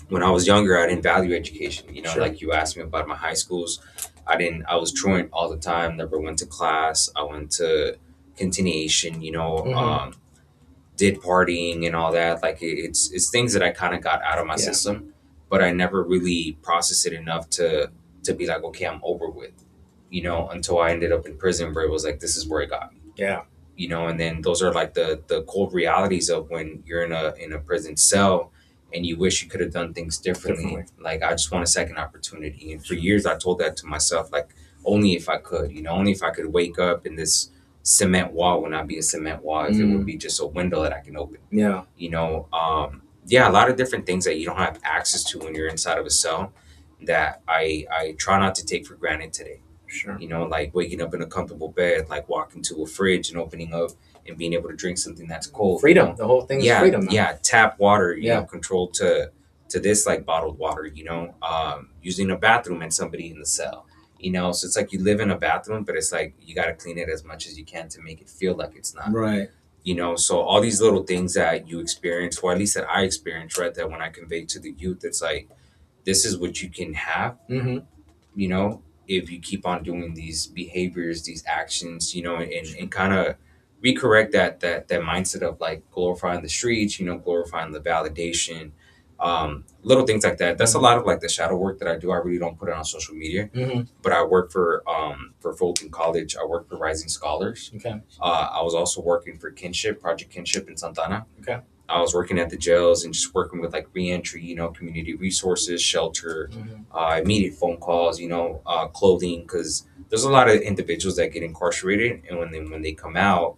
when I was younger, I didn't value education. Sure. Like you asked me about my high schools, I didn't. I was truant all the time. Never went to class. I went to continuation. Mm-hmm. Did partying and all that. Like it's things that I kind of got out of my Yeah. system, but I never really processed it enough to be like, okay, I'm over with. Until I ended up in prison, where it was like, this is where it got me. Yeah. And then those are like the cold realities of when you're in a prison cell and you wish you could have done things differently. Definitely. Like, I just want a second opportunity. And for years I told that to myself, like, only if I could, only if I could wake up in this cement wall would not be a cement wall, if it would be just a window that I can open. Yeah. Yeah, a lot of different things that you don't have access to when you're inside of a cell that I try not to take for granted today. Sure. Like waking up in a comfortable bed, like walking to a fridge and opening up and being able to drink something that's cold. Freedom. The whole thing is Yeah, freedom now. yeah. Tap water, Yeah. controlled to this like bottled water. Using a bathroom and somebody in the cell. So it's like you live in a bathroom, but it's like you got to clean it as much as you can to make it feel like it's not. Right. So all these little things that you experience, or at least that I experienced, right, that when I convey to the youth, it's like, this is what you can have, Mm-hmm. you know, if you keep on doing these behaviors, these actions, and kind of recorrect that mindset of like glorifying the streets, glorifying the validation, little things like that. That's a lot of like the shadow work that I do. I really don't put it on social media, Mm-hmm. but I work for Fulton College. I work for Rising Scholars. Okay. I was also working for Project Kinship in Santana. Okay. I was working at the jails and just working with like reentry, community resources, shelter, Mm-hmm. immediate phone calls, clothing, because there's a lot of individuals that get incarcerated, and when they come out,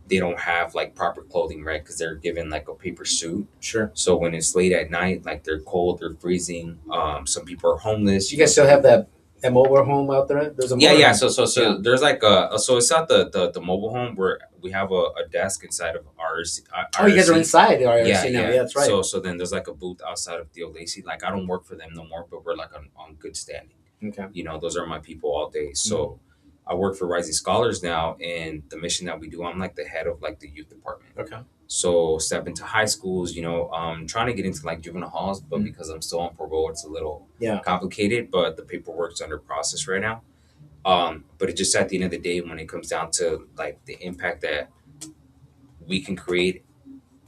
they don't have like proper clothing, right? Because they're given like a paper suit. Sure. So when it's late at night, like they're cold, they're freezing. Some people are homeless. You guys still have that mobile home out there? There's a Yeah, mobile yeah. home. So Yeah. there's like so it's not the mobile home where we have a desk inside of ours. Oh, you guys are inside the Yeah, IRC now. yeah. Yeah, that's right. So then there's like a booth outside of Theo Lacey. Like, I don't work for them no more, but we're like on good standing. Okay. Those are my people all day. So I work for Rising Scholars now, and the mission that we do, I'm like the head of like the youth department. Okay. So step into high schools, trying to get into like juvenile halls, but because I'm still on parole, it's a little complicated. But the paperwork's under process right now. But it just, at the end of the day, when it comes down to like the impact that we can create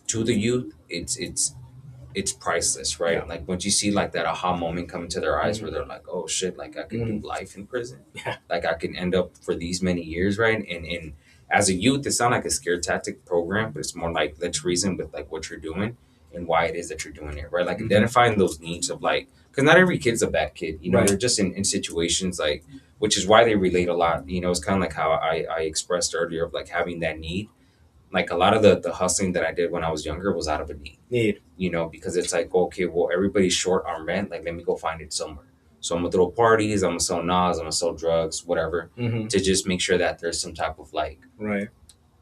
to the youth, it's priceless, right? Yeah. Like, once you see like that aha moment come into their eyes, Mhm. where they're like, oh shit, like I can do life in prison. Yeah. Like, I can end up for these many years, right? And as a youth, it's not like a scare tactic program, but it's more like, let's reason with like what you're doing and why it is that you're doing it, right? Like, identifying those needs of like, because not every kid's a bad kid, Right. they're just in situations like, which is why they relate a lot. It's kind of like how I expressed earlier of like having that need. Like, a lot of the hustling that I did when I was younger was out of a need, because it's like, okay, well, everybody's short on rent. Like, let me go find it somewhere. So I'm gonna throw parties, I'm gonna sell Nas, I'm gonna sell drugs, whatever, Mm-hmm. to just make sure that there's some type of like Right.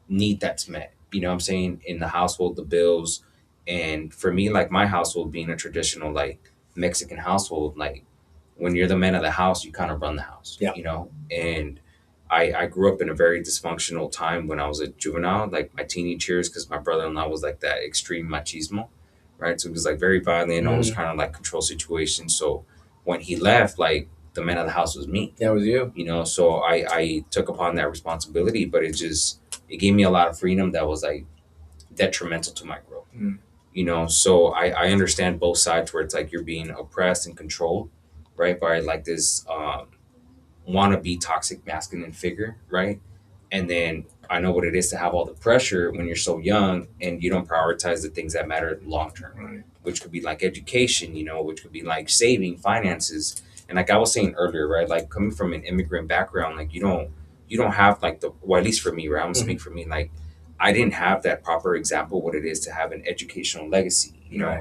need that's met. You know what I'm saying? In the household, the bills. And for me, like, my household being a traditional like Mexican household, like, when you're the man of the house, you kind of run the house. Yeah. And I grew up in a very dysfunctional time when I was a juvenile, like my teenage years, because my brother-in-law was like that extreme machismo, right? So it was like very violent, always trying to like control situations. So when he left, like, the man of the house was me. That was you. So I took upon that responsibility, but it gave me a lot of freedom that was like detrimental to my growth. So I understand both sides, where it's like you're being oppressed and controlled, right, by like this wannabe toxic masculine figure, right? And then I know what it is to have all the pressure when you're so young and you don't prioritize the things that matter long term, Right. which could be like education, which could be like saving finances. And like I was saying earlier, right, like, coming from an immigrant background, like, you don't have like well, at least for me, right, I'm gonna speak for me, like, I didn't have that proper example what it is to have an educational legacy, Right.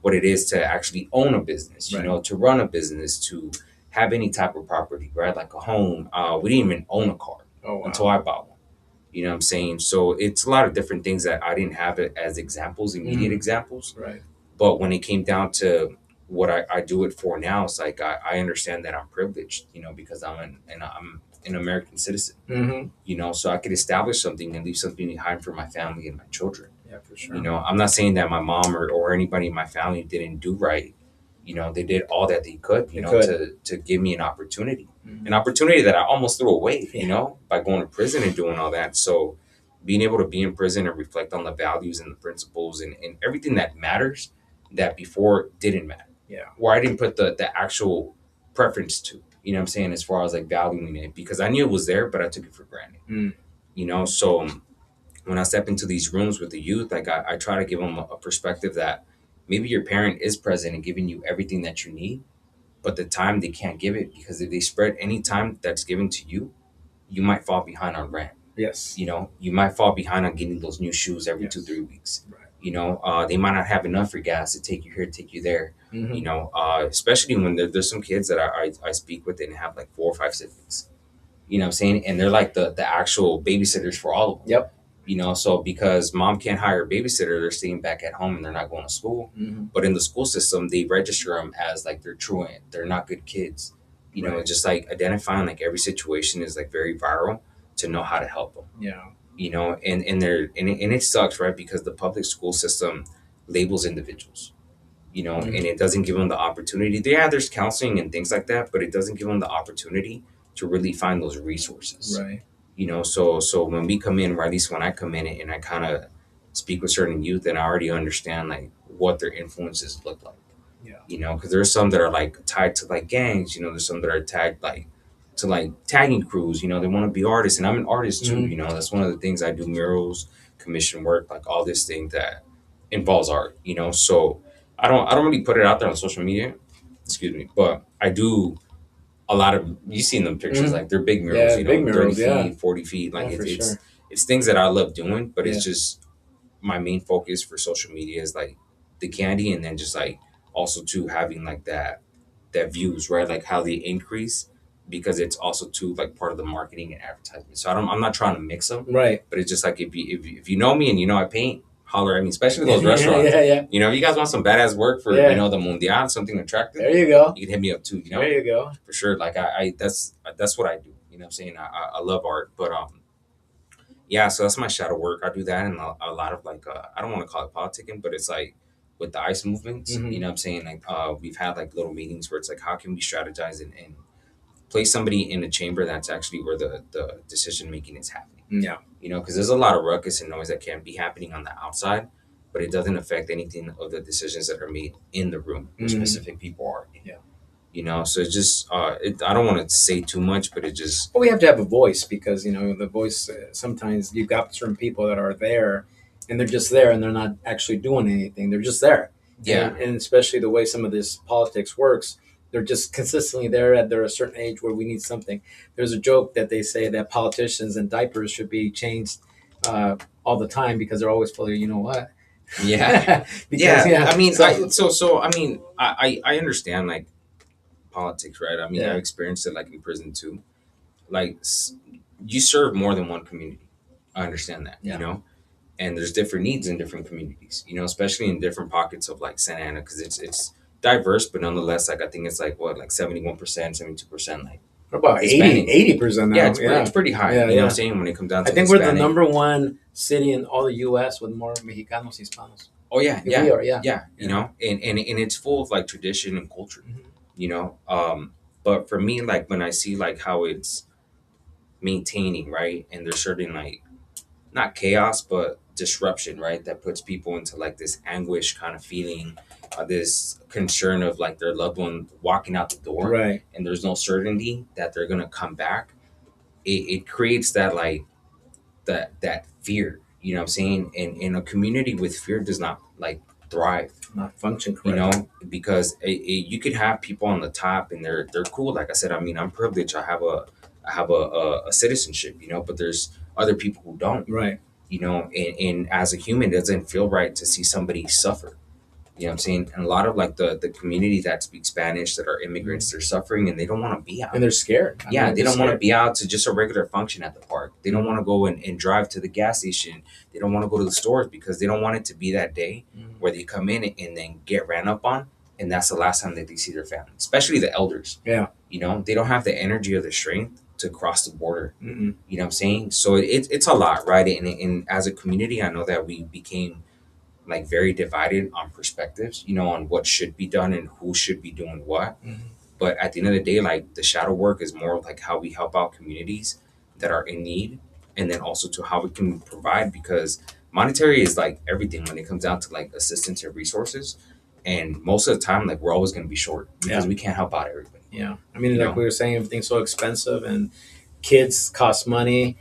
what it is to actually own a business, you Right. know, to run a business, to have any type of property, right? Like a home. We didn't even own a car Oh until wow. I bought one. You know what I'm saying? So it's a lot of different things that I didn't have it as examples, immediate examples. Right. But when it came down to what I do it for now, it's like I understand that I'm privileged, you know, because I'm an American citizen, Mm-hmm. you know, so I could establish something and leave something behind for my family and my children. Yeah, for sure. You know, I'm not saying that my mom or anybody in my family didn't do right. You know, they did all that they could, you They know, could. to give me an opportunity. Mhm. An opportunity that I almost threw away, Yeah. you know, by going to prison and doing all that. So being able to be in prison and reflect on the values and the principles and everything that matters that before didn't matter. Yeah. Where I didn't put the actual preference to, you know what I'm saying, as far as like valuing it, because I knew it was there, but I took it for granted. Mm. You know, so when I step into these rooms with the youth, like I try to give them a perspective that maybe your parent is present and giving you everything that you need, but the time they can't give it because if they spread any time that's given to you, you might fall behind on rent. Yes. You know, you might fall behind on getting those new shoes every Yes. 2 3 weeks. Right. You know, they might not have enough for gas to take you here, take you there. Mm-hmm. You know, especially when there's some kids that I speak with and have like 4 or 5 siblings. You know what I'm saying? And they're like the actual babysitters for all of them. Yep. You know, so because mom can't hire a babysitter, they're staying back at home and they're not going to school. Mm-hmm. But in the school system, they register them as like they're truant, they're not good kids. You know, Right. just like identifying like every situation is like very viral to know how to help them. Yeah. You know, and it sucks, right? Because the public school system labels individuals. You know, Mhm. and it doesn't give them the opportunity. Yeah, there's counseling and things like that, but it doesn't give them the opportunity to really find those resources. Right. You know, so when we come in, or at least when I come in and I kind of speak with certain youth, and I already understand like what their influences look like. Yeah. You know, because there's some that are like tied to like gangs. You know, there's some that are tagged like to like tagging crews. You know, they want to be artists, and I'm an artist too. Mhm. You know, that's one of the things I do: murals, commission work, like all this thing that involves art. You know, so I don't really put it out there on social media. Excuse me, but I do a lot of you seen them pictures Mhm. like they're big murals, Yeah, you big know, 30 murals, yeah. feet, 40 feet. Like Yeah, for sure. it's things that I love doing, but Yeah. it's just my main focus for social media is like the candy and then just like also too having like that views, right? Like how they increase because it's also too like part of the marketing and advertisement. So I'm not trying to mix them, Right. but it's just like if you know me and you know I paint, holler at me, especially those restaurants. Yeah. You know, if you guys want some badass work for Yeah. you know the Mundial, something attractive, There you go. you can hit me up too. You know, There you go. for sure. Like I that's what I do. You know what I'm saying? I love art, but yeah, so that's my shadow work. I do that and a lot of like I don't want to call it politicking, but it's like with the ICE movements, Mhm. you know what I'm saying? Like we've had like little meetings where it's like how can we strategize and place somebody in a chamber that's actually where the decision making is happening. Yeah. You know, because there's a lot of ruckus and noise that can be happening on the outside, but it doesn't affect anything of the decisions that are made in the room where Mhm. specific people are in. Yeah. You know, so it's just I don't want to say too much, but it just Well, we have to have a voice because the voice. Sometimes you've got certain people that are there, and they're just there, and they're not actually doing anything. They're just there. yeah. And especially the way some of this politics works, they're just consistently there at they're a certain age where we need something. There's a joke that they say that politicians and diapers should be changed all the time because they're always full of you know what. Yeah. Because I mean, so, I mean, I understand like politics, right? I mean, Yeah. I've experienced it like in prison too. Like you serve more than one community. I understand that, Yeah. you know, and there's different needs in different communities, you know, especially in different pockets of like Santa Ana because it's diverse, but nonetheless, like I think it's like what like 71%, 72% like about Hispanic. 80% now. yeah, it's pretty high. Yeah, You know yeah. what I'm saying when it comes down to I think we're the Hispanic. number one city in all the U.S. with more Mexicanos Hispanos. Oh yeah, We are, yeah. you know, and it's full of like tradition and culture, Mhm. you know. But for me, like when I see like how it's maintaining, right, and there's certain like not chaos but disruption, right, that puts people into like this anguish kind of feeling, this concern of like their loved one walking out the door, Right. and there's no certainty that they're gonna come back. It creates that like that fear, you know what I'm saying? And in a community with fear does not like thrive, Not function you correctly. know, because you could have people on the top and they're cool. Like I said, I mean, I'm privileged. I have a citizenship, you know, but there's other people who don't, Right. you know, and as a human, it doesn't feel right to see somebody suffer, You know what I'm saying? And a lot of like the community that speaks Spanish that are immigrants, they're suffering and they don't want to be out. And they're scared. Yeah, they they're don't want to scared. be out to just a regular function at the park. They don't want to go and drive to the gas station. They don't want to go to the stores because they don't want it to be that day where they come in and then get ran up on. And that's the last time that they see their family, especially the elders. Yeah. You know, they don't have the energy or the strength to cross the border. Mm-mm. You know what I'm saying? So it's a lot, right? And as a community, I know that we became like very divided on perspectives, you know, on what should be done and who should be doing what. Mhm. But at the end of the day, like the shadow work is more like how we help out communities that are in need, and then also to how we can provide, because monetary is like everything when it comes down to like assistance and resources. And most of the time, like we're always going to be short because Yeah. we can't help out everybody. Yeah. I mean, You like know? we were saying, everything's so expensive, and kids cost money.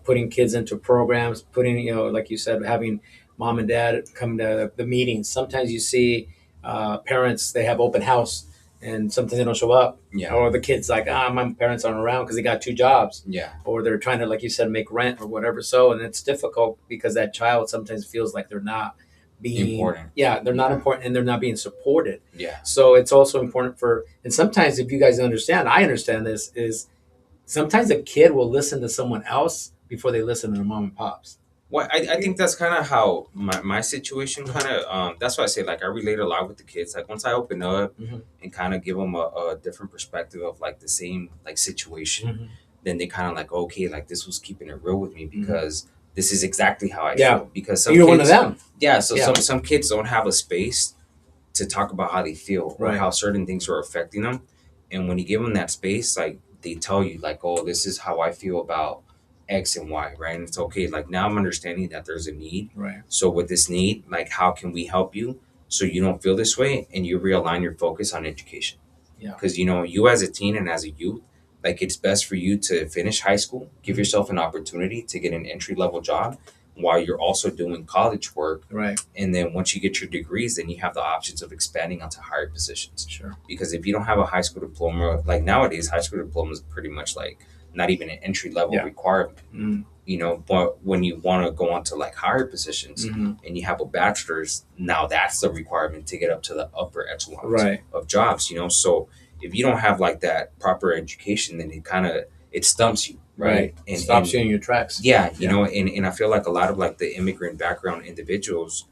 Putting kids into programs, putting, like you said, having mom and dad come to the meetings. Sometimes you see parents, they have open house, and sometimes they don't show up. Yeah. Or the kids like, my parents aren't around because they got two jobs. Yeah. Or they're trying to, like you said, make rent or whatever. So, and it's difficult because that child sometimes feels like they're not being Important. Yeah, they're not important, and they're not being supported. Yeah. So it's also important and sometimes, if you guys understand, I understand this, is sometimes a kid will listen to someone else before they listen to their mom and pops. Well, I think that's kind of how my situation kind of that's why I say like I relate a lot with the kids. Like once I open up Mhm. and kind of give them a different perspective of like the same like situation, Mhm. then they kind of like, okay, like this was keeping it real with me because this is exactly how I Yeah. feel. Because some You're kids, one of them. yeah, so Yeah. some kids don't have a space to talk about how they feel or Right. how certain things are affecting them. And when you give them that space, like they tell you, like, oh, this is how I feel about X and Y, right? And it's okay. Like now I'm understanding that there's a need. Right. So with this need, like how can we help you so you don't feel this way and you realign your focus on education? Yeah. Because you as a teen and as a youth, like it's best for you to finish high school, give yourself an opportunity to get an entry level job while you're also doing college work. Right. And then once you get your degrees, then you have the options of expanding onto higher positions. Sure. Because if you don't have a high school diploma, like nowadays, high school diploma is pretty much like not even an entry level Yeah. requirement. Mm. You know, but when you want to go on to like higher positions Mhm. and you have a bachelor's, now that's the requirement to get up to the upper echelons Right. of jobs, you know. So if you don't have like that proper education, then it stumps you, right? And stops you in your tracks. Yeah, you know, and I feel like a lot of like the immigrant background individuals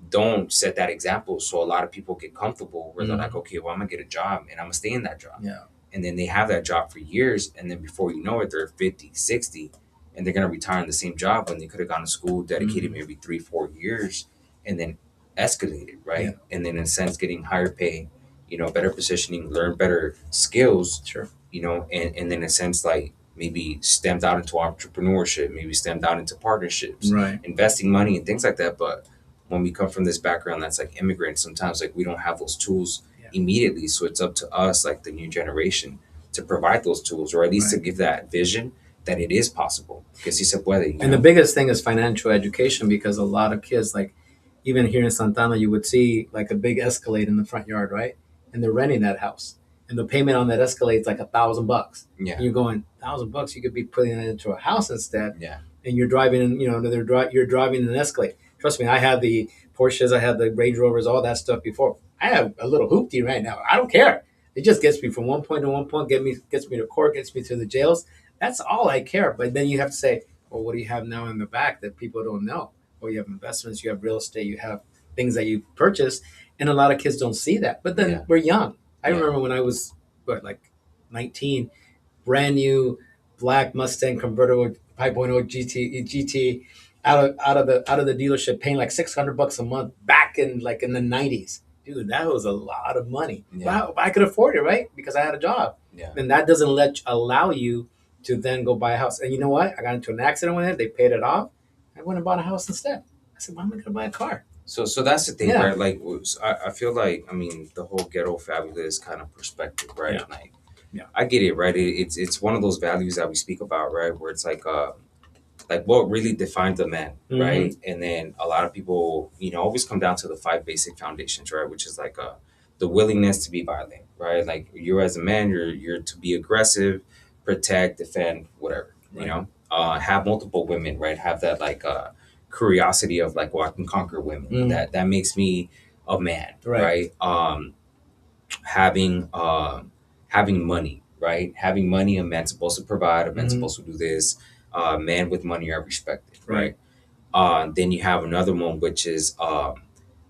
don't set that example. So a lot of people get comfortable where they're like, okay, well, I'm gonna get a job and I'm gonna stay in that job. Yeah. And then they have that job for years. And then before you know it, they're 50, 60, and they're gonna retire in the same job when they could have gone to school, dedicated maybe 3, 4 years, and then escalated, right? Yeah. And then in a sense getting higher pay, you know, better positioning, learn better skills, Sure. you know, and then in a sense like maybe stemmed out into entrepreneurship, maybe stemmed out into partnerships, Right. investing money and things like that. But when we come from this background that's like immigrants, sometimes like we don't have those tools immediately. So it's up to us, like the new generation, to provide those tools, or at least to give that vision that it is possible. Because si se puede. And the biggest thing is financial education, because a lot of kids, like even here in Santana, you would see like a big Escalade in the front yard, right? And they're renting that house, and the payment on that Escalade is like $1,000. Yeah. And you're going $1,000. You could be putting it into a house instead. Yeah. And you're driving, you're driving an Escalade. Trust me, I had the Porsches, I had the Range Rovers, all that stuff before. I have a little hoopty right now. I don't care. It just gets me from one point to one point, gets me to court, gets me to the jails. That's all I care. But then you have to say, well, what do you have now in the back that people don't know? Well, you have investments, you have real estate, you have things that you purchase, and a lot of kids don't see that. But then we're young. I remember when I was like 19, brand new black Mustang convertible 5.0 GT out of the dealership, paying like $600 a month back in the 90s. Dude, that was a lot of money. Yeah. But I could afford it, right? Because I had a job. Yeah. And that doesn't allow you to then go buy a house. And you know what? I got into an accident with it. They paid it off. I went and bought a house instead. I said, why am I going to buy a car? So that's the thing, Yeah. right? Like, I feel like, I mean, the whole ghetto fabulous kind of perspective, right? Yeah. Like, Yeah. I get it, right? It's one of those values that we speak about, right? Where it's like what really defines a man, Mhm. right? And then a lot of people, always come down to the 5 basic foundations, right? Which is like the willingness to be violent, right? Like you're as a man, you're to be aggressive, protect, defend, whatever, Right. have multiple women, right? Have that like curiosity of like, well, I can conquer women. Mm. That makes me a man, Right. right? Having having money, right? Having money, a man's supposed to provide, a man's Mhm. supposed to do this. Man with money are respected, Right. right? Then you have another one, which is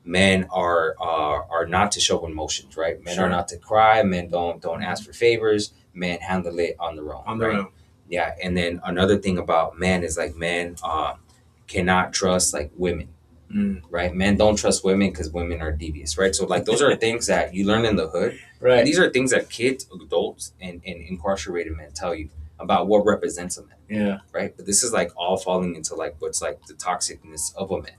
men are not to show emotions, right? Men are Sure. not to cry. Men don't Mhm. ask for favors. Men handle it on their own, On their right? own. Yeah. And then another thing about men is like men cannot trust like women, Mm. right? Men don't trust women because women are devious, right? So like those are things that you learn in the hood, and Right. these are things that kids, adults, and incarcerated men tell you about what represents a man, Yeah. right? But this is like all falling into like what's like the toxicness of a man,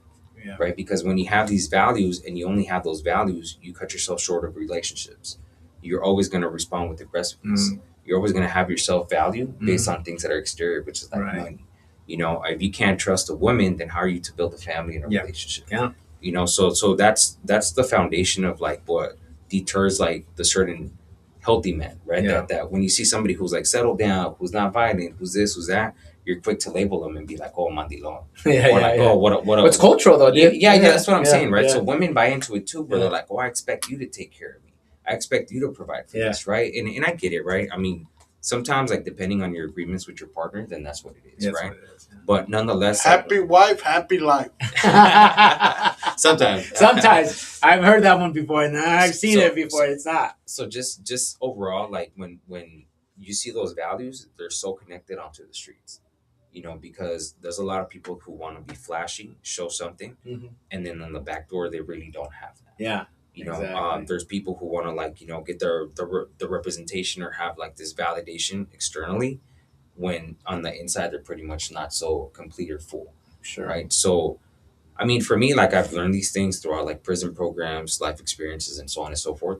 Yeah. right? Because when you have these values and you only have those values, you cut yourself short of relationships. You're always going to respond with aggressiveness. Mm. You're always going to have your self value based Mhm. on things that are exterior, which is like Right. money. You know, if you can't trust a woman, then how are you to build a family and a Yeah. relationship? Yeah. You know, so that's the foundation of like what deters like the certain healthy men, right? Yeah. That when you see somebody who's like settled down, who's not violent, who's this, who's that, you're quick to label them and be like, oh, mandilon, Yeah. or Yeah. like, Yeah. oh, what Well, it's a cultural though, yeah, dude. yeah, yeah, that's what I'm Yeah. saying, right? Yeah. So women buy into it too, where Yeah. they're like, oh, I expect you to take care of me. I expect you to provide for Yeah. this, right? And I get it, right? I mean, sometimes like depending on your agreements with your partner, then that's what it is, Yeah, that's right? what it is. But nonetheless, like Happy wife, happy life. Yeah. sometimes, Sometimes I've heard that one before, and I've seen So- it before. It's not. so just overall, like when you see those values, they're so connected onto the streets, you know, because there's a lot of people who want to be flashy, show something, Mhm. and then on the back door they really don't have that. Yeah. You know, Exactly. there's people who want to like get the representation or have like this validation externally, when on the inside they're pretty much not so complete or full, Sure. right? So I mean, for me, like I've learned these things throughout like prison programs, life experiences, and so on and so forth.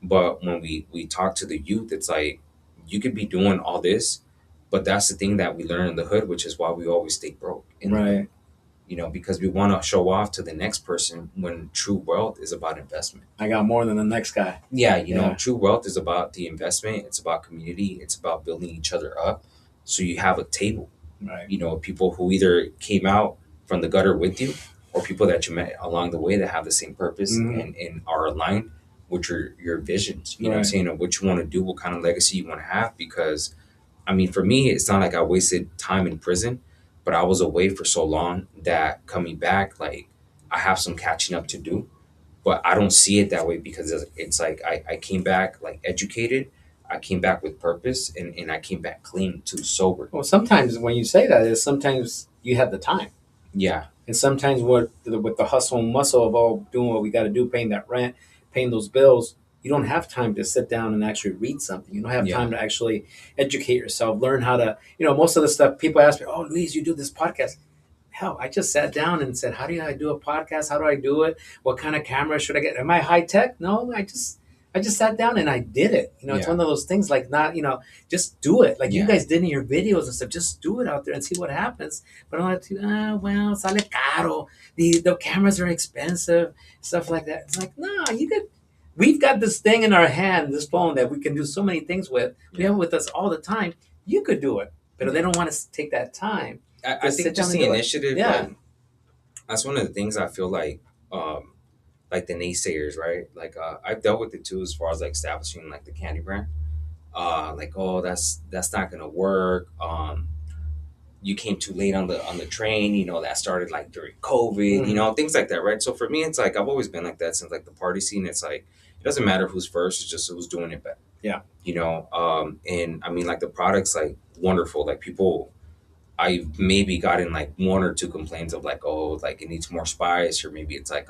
But when we talk to the youth, it's like you could be doing all this, but that's the thing that we learn in the hood, which is why we always stay broke in the hood. Right. You know, because we want to show off to the next person when true wealth is about investment. I got more than the next guy. Yeah, you know, Yeah. true wealth is about the investment. It's about community. It's about building each other up. So you have a table, Right. you know, people who either came out from the gutter with you, or people that you met along the way that have the same purpose, Mhm. and are aligned with your visions, you know what I'm Right. saying, of what you want to do, what kind of legacy you want to have. Because I mean, for me, it's not like I wasted time in prison, but I was away for so long that coming back, like I have some catching up to do. But I don't see it that way, because it's like I came back like educated, I came back with purpose, and I came back clean too, sober. Well, sometimes when you say that, is sometimes you have the time, Yeah, and sometimes with the hustle and muscle of all doing what we got to do, paying that rent, paying those bills, you don't have time to sit down and actually read something. You don't have yeah, time to actually educate yourself, learn how to. Most of the stuff people ask me, "Oh, Luis, you do this podcast." Hell, I just sat down and said, "How do I do a podcast? How do I do it? What kind of camera should I get? Am I high tech? No, I just sat down and I did it. It's Yeah. one of those things like not, just do it. Like you Yeah. guys did in your videos and stuff. Just do it out there and see what happens. But I'm like, well, sale caro. The cameras are expensive, stuff like that. It's like, no, we've got this thing in our hand, this phone that we can do so many things with. We Yeah. have it with us all the time. You could do it, but they don't want to take that time. I Just think sit just down the and do it. initiative, Yeah. like that's one of the things I feel like the naysayers, right? Like I've dealt with it too, as far as like establishing like the candy brand. Like, oh, that's not gonna work. You came too late on the train, that started like during COVID, Mhm. things like that, right? So for me, it's like I've always been like that since like the party scene. It's like it doesn't matter who's first, it's just who's doing it better. Yeah. And I mean, like the product's like wonderful. Like people, I maybe gotten like one or two complaints of like, oh, like it needs more spice, or maybe it's like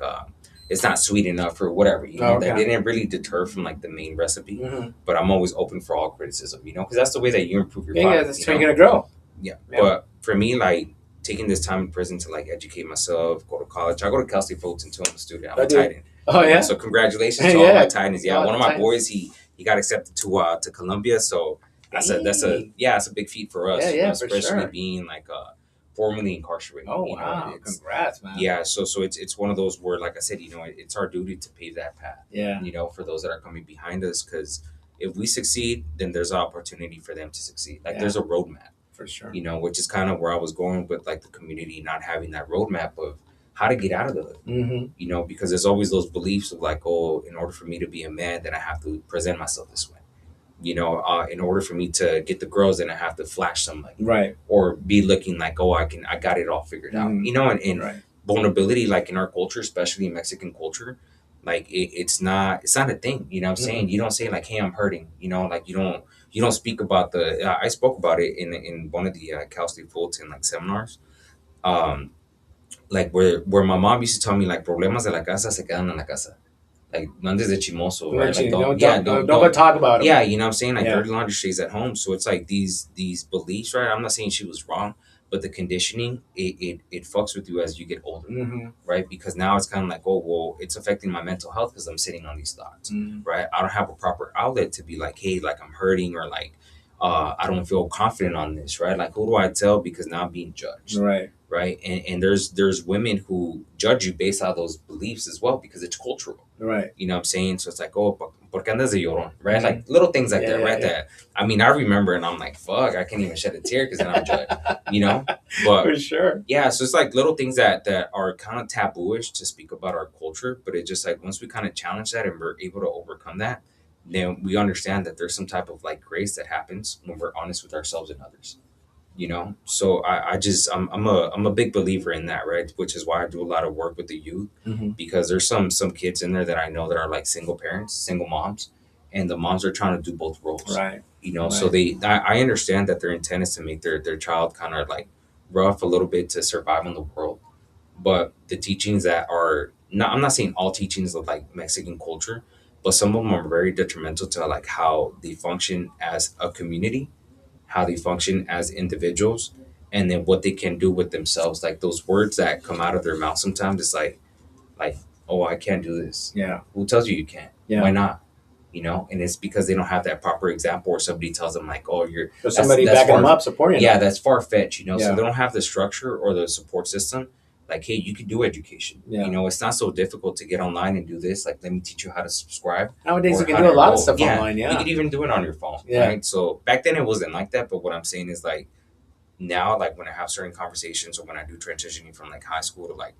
it's not sweet enough or whatever. Oh, That okay. didn't really deter from like the main recipe. Mm-hmm. But I'm always open for all criticism, because that's the way that you improve your Yeah, product. that's how you're gonna grow. Yeah. Yeah. But for me, like taking this time in prison to like educate myself, go to college. I go to Cal State Fulton too. I'm a student. I'm I a do. Titan. Oh yeah. So congratulations to all Yeah. my Titans. Yeah, Oh, one of the my Titans. boys, he got accepted to Columbia. So that's Dang. a big feat for us. Yeah, for especially sure. being like formerly incarcerated. Oh wow. It's Congrats, man. yeah. So it's one of those where, like I said, it's our duty to pave that path. Yeah. For those that are coming behind us, because if we succeed, then there's an opportunity for them to succeed. Like Yeah. there's a roadmap. For sure. Which is kind of where I was going with like the community not having that roadmap of how to get out of the hood. Mm-hmm. You know, because there's always those beliefs of like, oh, in order for me to be a man, then I have to present myself this way. You know, in order for me to get the girls, then I have to flash somebody, Right. or be looking like, oh, I got it all figured out. Mm-hmm. You know, and Right. vulnerability, like in our culture, especially in Mexican culture, like it's not a thing. You know what I'm saying? Mm-hmm. You don't say like, hey, I'm hurting. You know, like you don't speak about the. I spoke about it in one of the Cal State Fulton like seminars. Um, like where my mom used to tell me like problemas de la casa se quedan en la casa, like no andes de chimoso, right? Like Don't go talk about them. yeah, you know what I'm saying? Like Yeah. dirty laundry stays at home. So it's like these beliefs, right? I'm not saying she was wrong, but the conditioning it fucks with you as you get older, Mm-hmm. right? Because now it's kind of like, oh well, it's affecting my mental health because I'm sitting on these thoughts, Mm-hmm. right? I don't have a proper outlet to be like, hey, like I'm hurting, or like I don't feel confident on this, right? Like who do I tell, because now I'm being judged, Right. right? And there's women who judge you based on those beliefs as well, because it's cultural. Right. You know what I'm saying? So it's like, oh, ¿por qué andas de llorón? Right? Mhm. Like little things like Yeah, that, yeah, right? yeah. That, I mean, I remember and I'm like, fuck, I can't even shed a tear because then I'm judged, you know? But For sure. yeah, so it's like little things that are kind of tabooish to speak about our culture, but it's just like once we kind of challenge that and we're able to overcome that, then we understand that there's some type of like grace that happens when we're honest with ourselves and others. You know, so I just I'm a big believer in that, right? Which is why I do a lot of work with the youth, Mm-hmm. because there's some kids in there that I know that are like single parents, single moms, and the moms are trying to do both roles. Right. You know, so Right. I understand that their intent is to make their child kind of like rough a little bit to survive in the world, but the teachings that are not, I'm not saying all teachings of like Mexican culture, but some of them are very detrimental to like how they function as a community, how they function as individuals, and then what they can do with themselves. Like those words that come out of their mouth sometimes, it's like, oh, I can't do this. Yeah. Who tells you you can't? Yeah. Why not? You know, and it's because they don't have that proper example, or somebody tells them like, oh, you're So somebody backing them up, supporting yeah, them. that's far fetched, you know. Yeah. So they don't have the structure or the support system. Like, hey, you can do education. Yeah. You know, it's not so difficult to get online and do this. Like, let me teach you how to subscribe. Nowadays or you can how do a to lot of enroll. stuff Yeah, online. you Yeah. could even do it on your phone, Yeah. right? So back then it wasn't like that. But what I'm saying is like now, like when I have certain conversations or when I do transitioning from like high school to like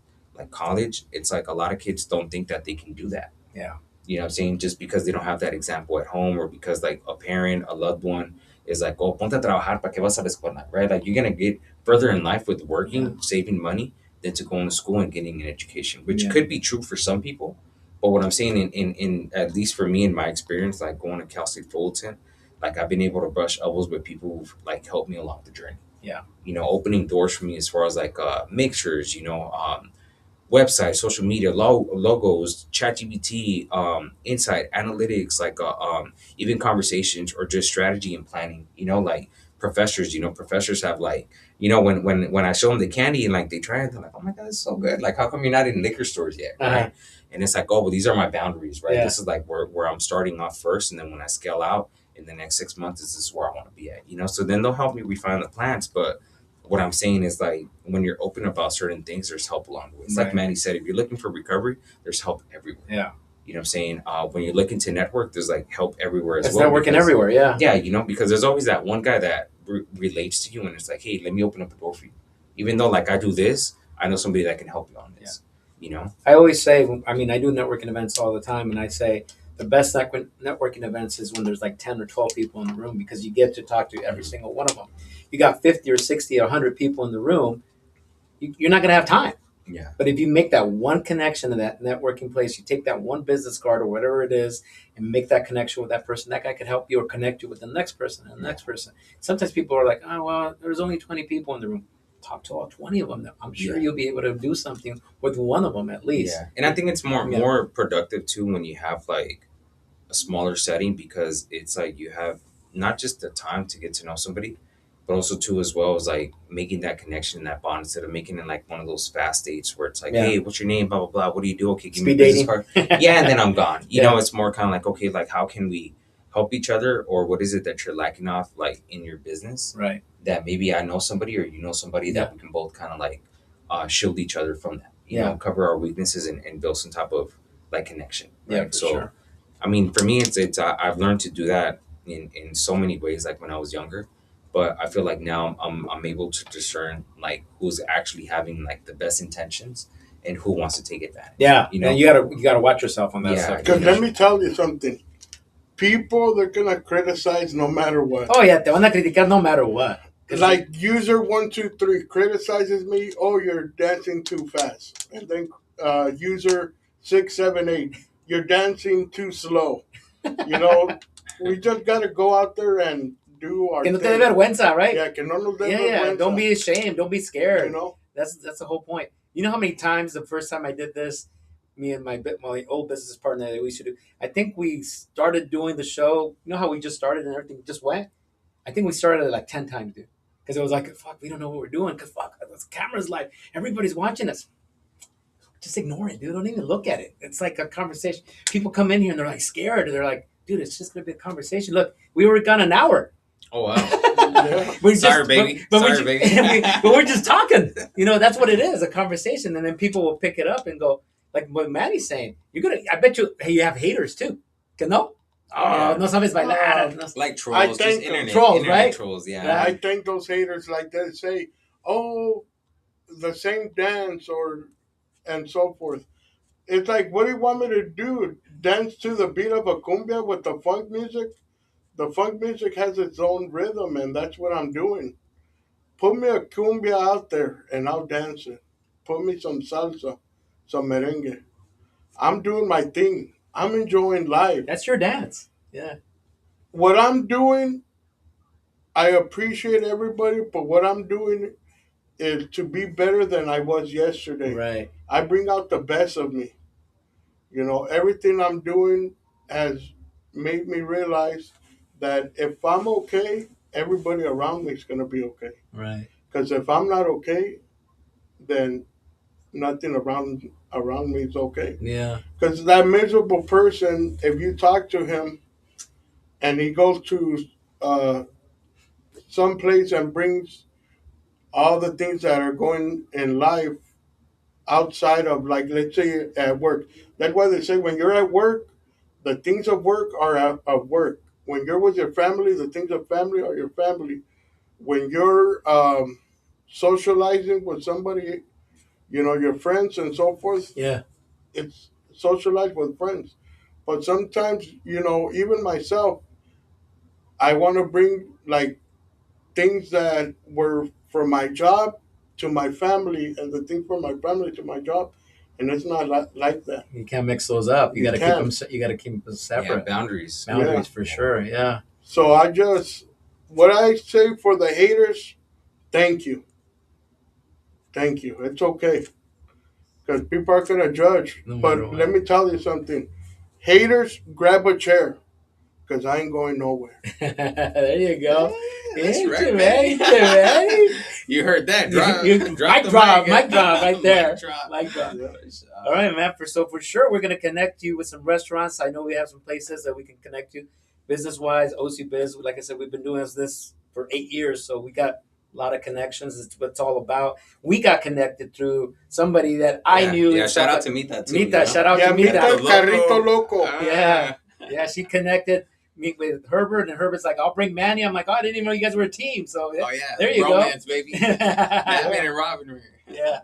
college, it's like a lot of kids don't think that they can do that. Yeah. You know what I'm saying? Just because they don't have that example at home, or because like a parent, a loved one is like, oh, ponte a trabajar, ¿para qué vas a la escuela? Right? Like you're going to get further in life with working, saving money, than to going to school and getting an education, which Yeah. could be true for some people. But what I'm saying in at least for me, in my experience, like going to Cal State Fulton, like I've been able to brush elbows with people who've like helped me along the journey. Yeah. You know, opening doors for me as far as like mixtures, you know, websites, social media, logos, ChatGPT, insight, analytics, like even conversations or just strategy and planning. You know, like professors. You know, professors have like, you know, when I show them the candy and like they try it, they're like, oh my god, it's so good. Like, how come you're not in liquor stores yet, right? Uh-huh. And it's like, oh, well, these are my boundaries, right? Yeah. This is like where I'm starting off first, and then when I scale out in the next 6 months, this is where I want to be at. You know, so then they'll help me refine the plans, but what I'm saying is like when you're open about certain things, there's help along the way. It's like Right. Manny said, if you're looking for recovery, there's help everywhere. Yeah. You know what I'm saying? When you're looking to network, there's like help everywhere as It's well. networking because- everywhere. Yeah. Yeah, you know, because there's always that one guy that relates to you and it's like, hey, let me open up a door for you. Even though like I do this, I know somebody that can help you on this. You know? I always say, I mean, I do networking events all the time, and I say the best networking events is when there's like 10 or 12 people in the room, because you get to talk to every single one of them. You got 50 or 60 or 100 people in the room, you're not going to have time. Yeah. But if you make that one connection to that networking place, you take that one business card or whatever it is and make that connection with that person, that guy could help you or connect you with the next person and the next person. Sometimes people are like, oh, well, there's only 20 people in the room. Talk to all 20 of them. I'm sure you'll be able to do something with one of them at least. Yeah. And I think it's more productive too when you have like a smaller setting, because it's like you have not just the time to get to know somebody, but also too as well as like making that connection and that bond, instead of making it like one of those fast dates where it's like, hey, what's your name? Blah blah blah. What do you do? Okay, give me a business card. Yeah, and then I'm gone. You know, it's more kind of like, okay, like how can we help each other, or what is it that you're lacking off like in your business? Right. That maybe I know somebody or you know somebody that we can both kind of like shield each other from that. You know, cover our weaknesses and build some type of like connection. Right? Yeah, for sure. I mean, for me, it's I've learned to do that in so many ways. Like when I was younger, but I feel like now I'm able to discern like who's actually having like the best intentions and who wants to take advantage. Yeah, you know. and you gotta watch yourself on that Yeah, stuff. Because let me tell you something. People, they're going to criticize no matter what. Oh yeah, te van a criticar no matter what. Like user 123 criticizes me. Oh, you're dancing too fast. And then user 678, you're dancing too slow. You know, we just got to go out there and do our Que no te thing. dé vergüenza, right? Yeah, que no nos dé Yeah. vergüenza. Don't be ashamed. Don't be scared. You know, That's the whole point. You know how many times the first time I did this, me and my old business partner that we used to do. I think we started doing the show. You know how we just started and everything just went. I think we started it like 10 times, dude. Because it was like, fuck, we don't know what we're doing. Because fuck, the camera's live. Everybody's watching us. Just ignore it, dude. Don't even look at it. It's like a conversation. People come in here and they're like scared. They're like, dude, it's just gonna be a conversation. Look, we were gone an hour. Oh wow. yeah. We're Sorry, baby. But Sorry, baby. but we're just talking. You know, that's what it is, a conversation. And then people will pick it up and go, like what Manny's saying. I bet you, hey, you have haters too. Que no? Oh, no sabes bailar. No. Like trolls, I just think internet trolls, right? Trolls, yeah. Yeah. I think those haters like that say, oh, the same dance or and so forth. It's like, what do you want me to do? Dance to the beat of a cumbia with the funk music? The funk music has its own rhythm, and that's what I'm doing. Put me a cumbia out there, and I'll dance it. Put me some salsa, some merengue. I'm doing my thing. I'm enjoying life. That's your dance. Yeah. What I'm doing, I appreciate everybody, but what I'm doing is to be better than I was yesterday. Right. I bring out the best of me. You know, everything I'm doing has made me realize that if I'm okay, everybody around me is going to be okay. Right. Because if I'm not okay, then nothing around me is okay. Yeah. Because that miserable person, if you talk to him and he goes to uh, some place and brings all the things that are going in life outside of, like, let's say at work. That's why they say when you're at work, the things of work are of work. When you're with your family, the things of family are your family. When you're socializing with somebody, you know, your friends and so forth, Yeah. it's socialize with friends. But sometimes, you know, even myself, I want to bring like things that were for my job to my family, and the thing from my family to my job, and it's not like that. You can't mix those up. You You got to keep them. can't. You got to keep them Yeah, separate. boundaries. Boundaries Yeah. for sure. Yeah. So what I say for the haters, thank you. Thank you. It's okay. Because people are going to judge. No But matter what. let me tell you something. Haters, grab a chair. Because I ain't going nowhere. There you go. That's Yeah, right, man. man. You heard that? Drop Mic the drop. mic. Mic drop right there. Mic drop. Mic drop. Yeah. All right, man. For sure, we're gonna connect you with some restaurants. I know we have some places that we can connect you, business wise. OC Biz, like I said, we've been doing this for 8 years, so we got a lot of connections. It's what it's all about. We got connected through somebody that I knew. Yeah, and shout stuff out to Mita too. Mita. Shout out Yeah, to Mita Mita. el Carrito Loco. Yeah. Yeah, she connected me with Herbert, and Herbert's like, I'll bring Manny. I'm like, oh, I didn't even know you guys were a team. So Oh yeah. there you Romance, baby. go. Batman and Robin are here. Yeah.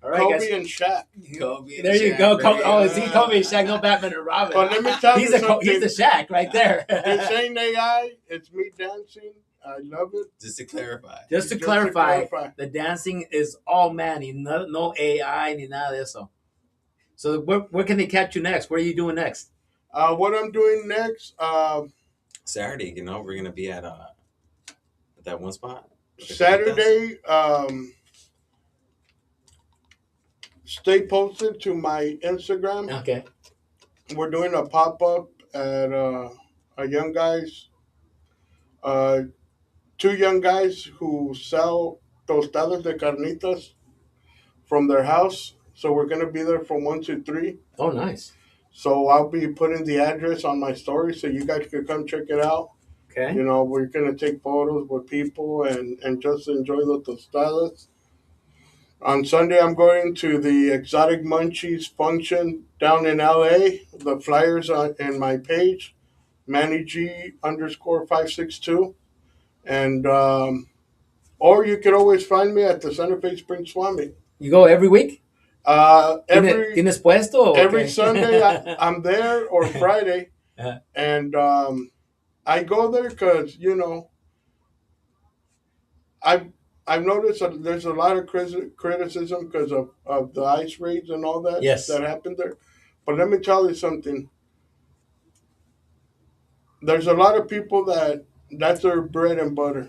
All right, Kobe guys. and Shaq. Kobe and There you Shaq, go. baby. Kobe, oh, is he Kobe and Shaq? No Batman and Robin. But let me tell He's you a something. he's the Shaq right there. This ain't AI. It's me dancing. I love it. Just to clarify. Just to clarify, the dancing is all Manny, no AI, ni nada de eso. So where can they catch you next? What are you doing next? What I'm doing next, Saturday, you know, we're gonna be at that one spot. Saturday, stay posted to my Instagram. Okay. We're doing a pop-up at a young guys, uh, two young guys who sell tostadas de carnitas from their house. So we're going to be there from 1 to 3. Oh, nice. So I'll be putting the address on my story so you guys can come check it out. Okay. You know, we're going to take photos with people and just enjoy the tostadas. On Sunday, I'm going to the Exotic Munchies function down in LA. The flyers are in my page, Manny G _562. And, or you can always find me at the Santa Fe Spring Swami. You go every week? Every ¿Tienes puesto o every qué? Sunday I'm there, or Friday, Uh, and I go there because I've I've noticed that there's a lot of criticism because of the ice raids and all that yes. happened there. But let me tell you something. There's a lot of people that's their bread and butter.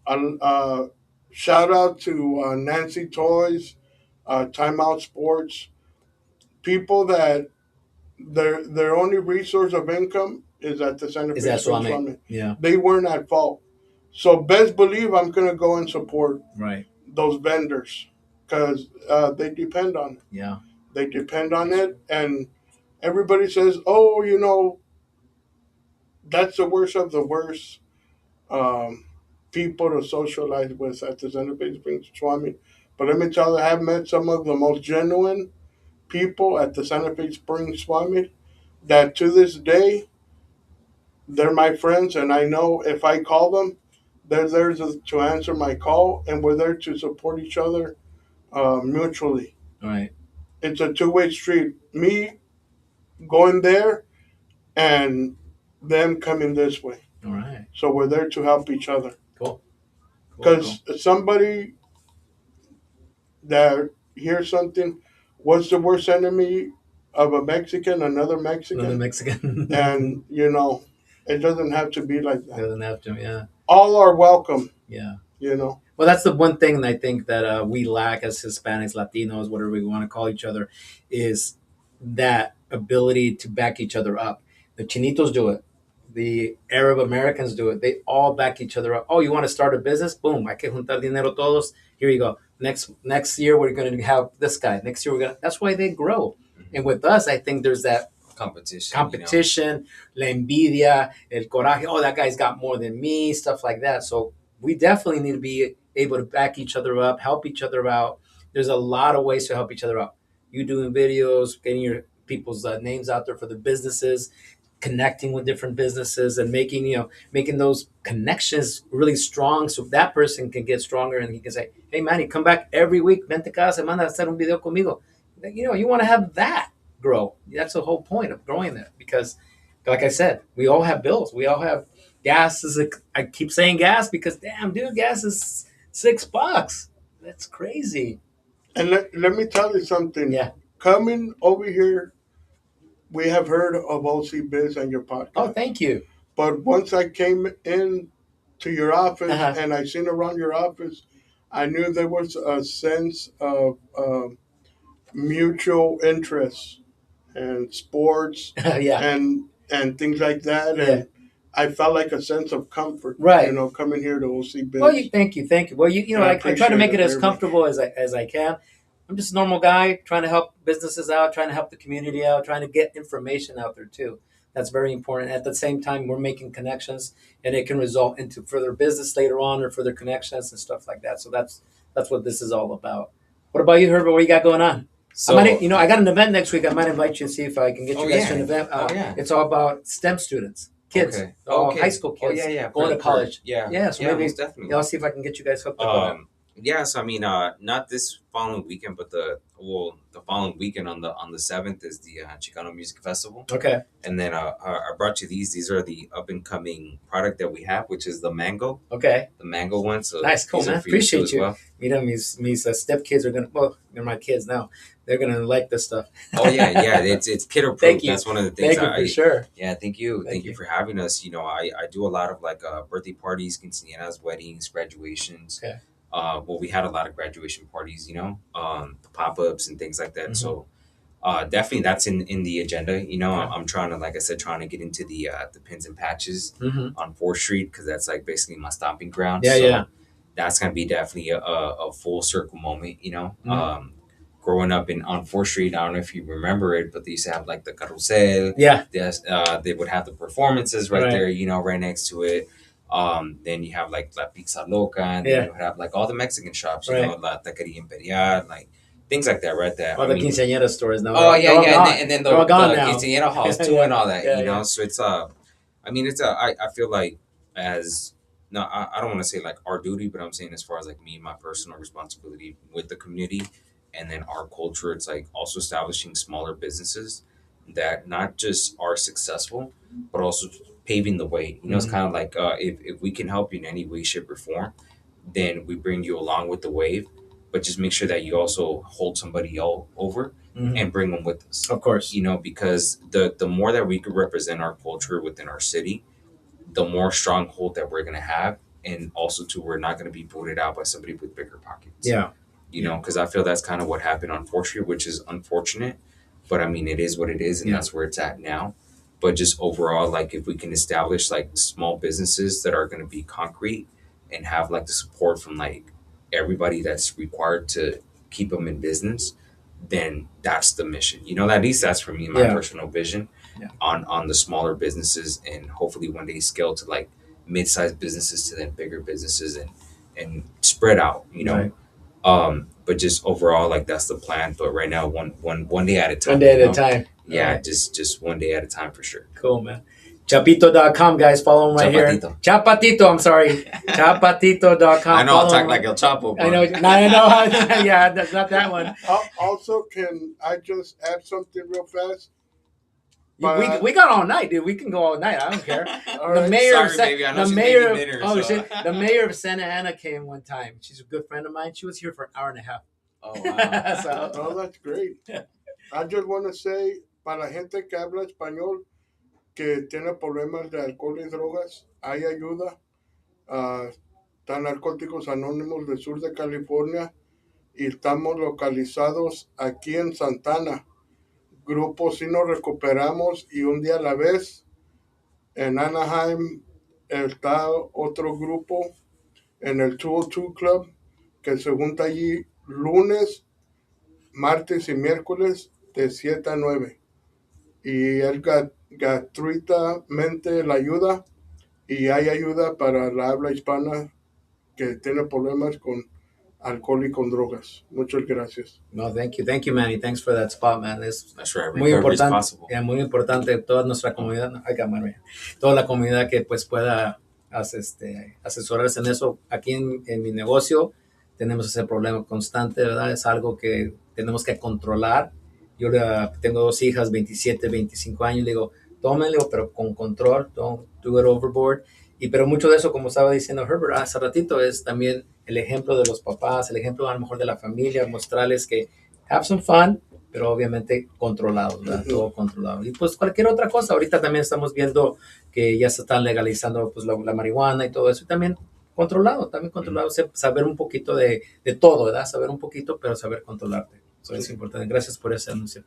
Uh, Shout out to Nancy Toys, Timeout Sports, people that their only resource of income is at the Santa Is Fe that Springs Swami? Summit. Yeah. They weren't at fault. So best believe I'm gonna go and support Right. those vendors because they depend on it. Yeah. They depend on it, and everybody says, "Oh, that's the worst of the worst um, people to socialize with at the Santa Fe Springs Swami." But let me tell you, I have met some of the most genuine people at the Santa Fe Springs Swami that to this day they're my friends, and I know if I call them, they're there to answer my call, and we're there to support each other mutually. All right. It's a two-way street. Me going there and them coming this way. All right. So we're there to help each other. Cool. Cool. Cool. Because somebody that hears something, what's the worst enemy of a Mexican? Another Another Mexican. Mexican. And, it doesn't have to be like that. Doesn't have to. Yeah. All are welcome, Yeah. you know. Well, that's the one thing I think that we lack as Hispanics, Latinos, whatever we want to call each other, is that ability to back each other up. The Chinitos do it. The Arab Americans do it. They all back each other up. Oh, you want to start a business? Boom, hay que juntar dinero todos. Here you go. Next year we're going to have this guy. Next year we're going to. That's why they grow. And with us, I think there's that competition, la envidia, el coraje. Oh, that guy's got more than me, stuff like that. So we definitely need to be able to back each other up, help each other out. There's a lot of ways to help each other out. You doing videos, getting your people's names out there for the businesses, connecting with different businesses, and making those connections really strong, so that person can get stronger and he can say, "Hey, Manny, come back every week. Vente cada semana a hacer un video conmigo." You want to have that grow. That's the whole point of growing that because, like I said, we all have bills. We all have gas. I keep saying gas because damn, dude, gas is $6. That's crazy. And let me tell you something. Yeah. Coming over here, we have heard of OC Biz and your Oh, podcast. thank you. But once I came in to your office Uh-huh. and I seen around your office, I knew there was a sense of mutual interest and sports Yeah. and things like that. Yeah. And I felt like a sense of comfort, Right. coming here to OC Biz. Well, thank you. Well, And I I try to appreciate make it it as very comfortable as I can. I'm just a normal guy trying to help businesses out, trying to help the community out, trying to get information out there too. That's very important. At the same time, we're making connections, and it can result into further business later on or further connections and stuff like that. So that's what this is all about. What about you, Herbert? What you got going on? So, I got an event next week. I might invite you and see if I can get you Oh, guys yeah. to an event. Oh, yeah. It's all about STEM students, kids, Okay. all Okay. high school Oh, kids yeah. going to college. Yeah. Yeah, so Yeah, maybe most definitely. I'll see if I can get you guys hooked up on that. Yeah, so I mean, not this following weekend, but the following weekend on the 7th is the Chicano Music Festival, Okay. and then I brought you these. These are the up and coming product that we have, which is the mango one. So Nice, cool, these are man. for you too Appreciate as you. well. Mis stepkids are gonna. Well, they're my kids now. They're gonna like this stuff. Oh yeah, it's kid approved. Thank you. That's one of the things. Thank you for sure. Yeah, thank you, Thank you you. for having us. I do a lot of like birthday parties, quinceañeras, weddings, graduations. Okay. Well, we had a lot of graduation parties, pop ups and things like that. Mhm. So, definitely that's in the agenda. Okay. I'm trying to, like I said, trying to get into the pins and patches Mm-hmm. on 4th Street because that's like basically my stomping ground. Yeah, so yeah. That's gonna be definitely a full circle moment. Mhm. Growing up on 4th Street, I don't know if you remember it, but they used to have like the carrusel. Yeah. They would have the performances right Right. there, right next to it. Then you have like La Pizza Loca, and Yeah. then you would have like all the Mexican shops, Right. La Taqueria Imperial, like things like that, right there. All the quinceañera stores now. Oh They're all yeah, gone. and then They're all the gone now. quinceañera halls too, Yeah. and all that, Yeah. So it's I mean, I feel like as no, I don't want to say like our duty, but I'm saying as far as like me, my personal responsibility with the community and then our culture, it's like also establishing smaller businesses that not just are successful, but also paving the way. You know, it's kind of like if we can help you in any way, shape, or form, then we bring you along with the wave. But just make sure that you also hold somebody else over and bring them with us. Of course. You know, because the more that we could represent our culture within our city, the more stronghold that we're gonna have, and also too, we're not gonna be booted out by somebody with bigger pockets. Yeah. You know, because I feel that's kind of what happened on 4th Street, which is unfortunate. But I mean, it is what it is, and that's where it's at now. But just overall, like if we can establish like small businesses that are going to be concrete and have like the support from like everybody that's required to keep them in business, then that's the mission. You know, at least that's for me, my personal vision on the smaller businesses, and hopefully one day scale to like mid-sized businesses to then bigger businesses and spread out. You know. Right. But just overall, like that's the plan. But right now, one day at a time. One day at a time. Yeah, Right. just one day at a time for sure. Cool, man. Chapito.com, guys. Follow him right Chapatito. here. Chapatito, I'm sorry. Chapatito.com. I know I'll talk like El Chapo. I know. I know. Yeah, that's not that one. Also, can I just add something real fast? We got all night, dude. We can go all night. I don't care. All The right. mayor, Sorry, of Sa- baby. I know the she's mayor, making dinner, oh so- shit, the mayor of Santa Ana came one time. She's a good friend of mine. She was here for an hour and a half. Oh wow. So, Oh, that's great. I just want to say, para la gente que habla español, que tiene problemas de alcohol y drogas, hay ayuda. Están Narcóticos Anónimos del sur de California y estamos localizados aquí en Santana. Grupo Si Nos Recuperamos y Un Día a la Vez. En Anaheim está otro grupo en el 202 Club que se junta allí lunes, martes y miércoles de 7 a 9. Y es gratuitamente la ayuda, y hay ayuda para la habla hispana que tiene problemas con alcohol y con drogas. Muchas gracias. no, thank you, Manny. Thanks for that spot, man. That's right. Muy Recovery is importante, possible. muy importante toda nuestra comunidad, toda la comunidad que pues pueda asesorarse en eso. Aquí en mi negocio tenemos ese problema constante, ¿verdad? Es algo que tenemos que controlar. Yo tengo 2 hijas, 27, 25 años, le digo, tómenlo, pero con control, don't do it overboard. Pero mucho de eso, como estaba diciendo Herbert hace ratito, es también el ejemplo de los papás, el ejemplo a lo mejor de la familia, mostrarles que have some fun, pero obviamente controlado, ¿verdad? Todo controlado. Y pues cualquier otra cosa. Ahorita también estamos viendo que ya se están legalizando pues la marihuana y todo eso. Y también controlado, saber un poquito de todo, ¿verdad? Saber un poquito, pero saber controlarte. Eso es importante. Gracias por ese anuncio.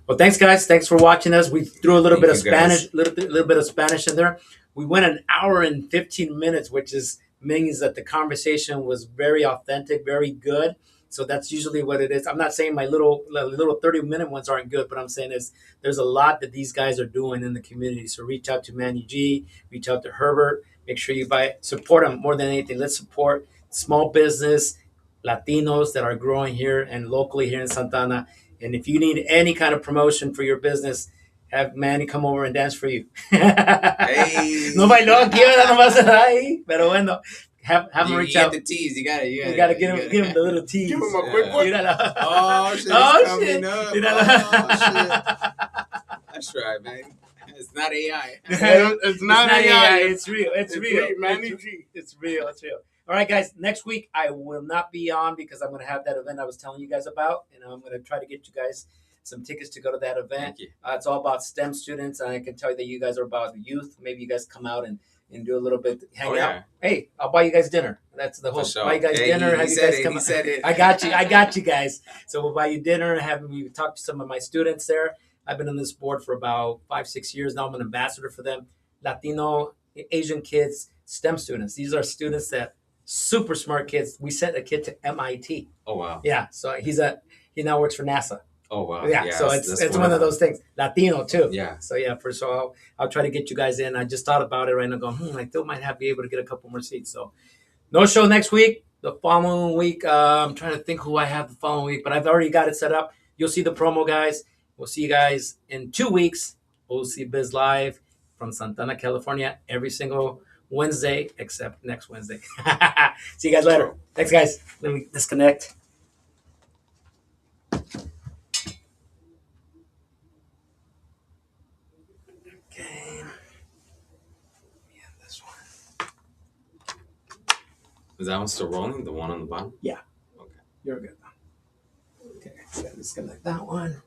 Well, thanks, guys. Thanks for watching us. We threw a little bit of Spanish, little bit of Spanish in there. We went an hour and 15 minutes, which means that the conversation was very authentic, very good. So that's usually what it is. I'm not saying my little 30-minute ones aren't good, but I'm saying there's a lot that these guys are doing in the community. So reach out to Manny G, reach out to Herbert. Make sure you support them more than anything. Let's support small business, Latinos that are growing here and locally here in Santana. And if you need any kind of promotion for your business, have Manny come over and dance for you. Hey. No bailó aquí, ¿verdad? No pasa nada ahí. Pero bueno, have him reach out. You get the tease. You got it. You gotta give him the little tease. Give him a quick one. Mírala. Oh shit! Oh, It's shit. coming up. Mírala. Oh shit! That's right, man. It's not AI. It's not AI. It's real. It's real. Manny G. It's real. It's real. All right, guys. Next week I will not be on because I'm going to have that event I was telling you guys about, and I'm going to try to get you guys some tickets to go to that event. Thank you. It's all about STEM students, and I can tell you that you guys are about the youth. Maybe you guys come out and do a little bit, hang out. Yeah. Hey, I'll buy you guys dinner. That's the whole. For sure. Buy you guys Hey, dinner. he Have you said guys it, come? he said it. I got you guys. So we'll buy you dinner. Have you talk to some of my students there. I've been on this board for about 5-6 years now. I'm an ambassador for them. Latino, Asian kids, STEM students. These are students that super smart kids. We sent a kid to MIT. Oh wow. Yeah, so he now works for NASA. Oh wow. Yeah, so that's it's wonderful. one of those things. Latino too. Yeah. So yeah, I'll try to get you guys in. I just thought about it right now, going, I still might be able to get a couple more seats. So no show next week. The following week, I'm trying to think who I have the following week, but I've already got it set up. You'll see the promo, guys. We'll see you guys in 2 weeks. OC Biz Live from Santana, California, every single Wednesday except next Wednesday. See you guys later. Thanks, guys. Let me disconnect. Is that one still rolling? The one on the bottom? Yeah. Okay. You're good. Okay, so disconnect that one.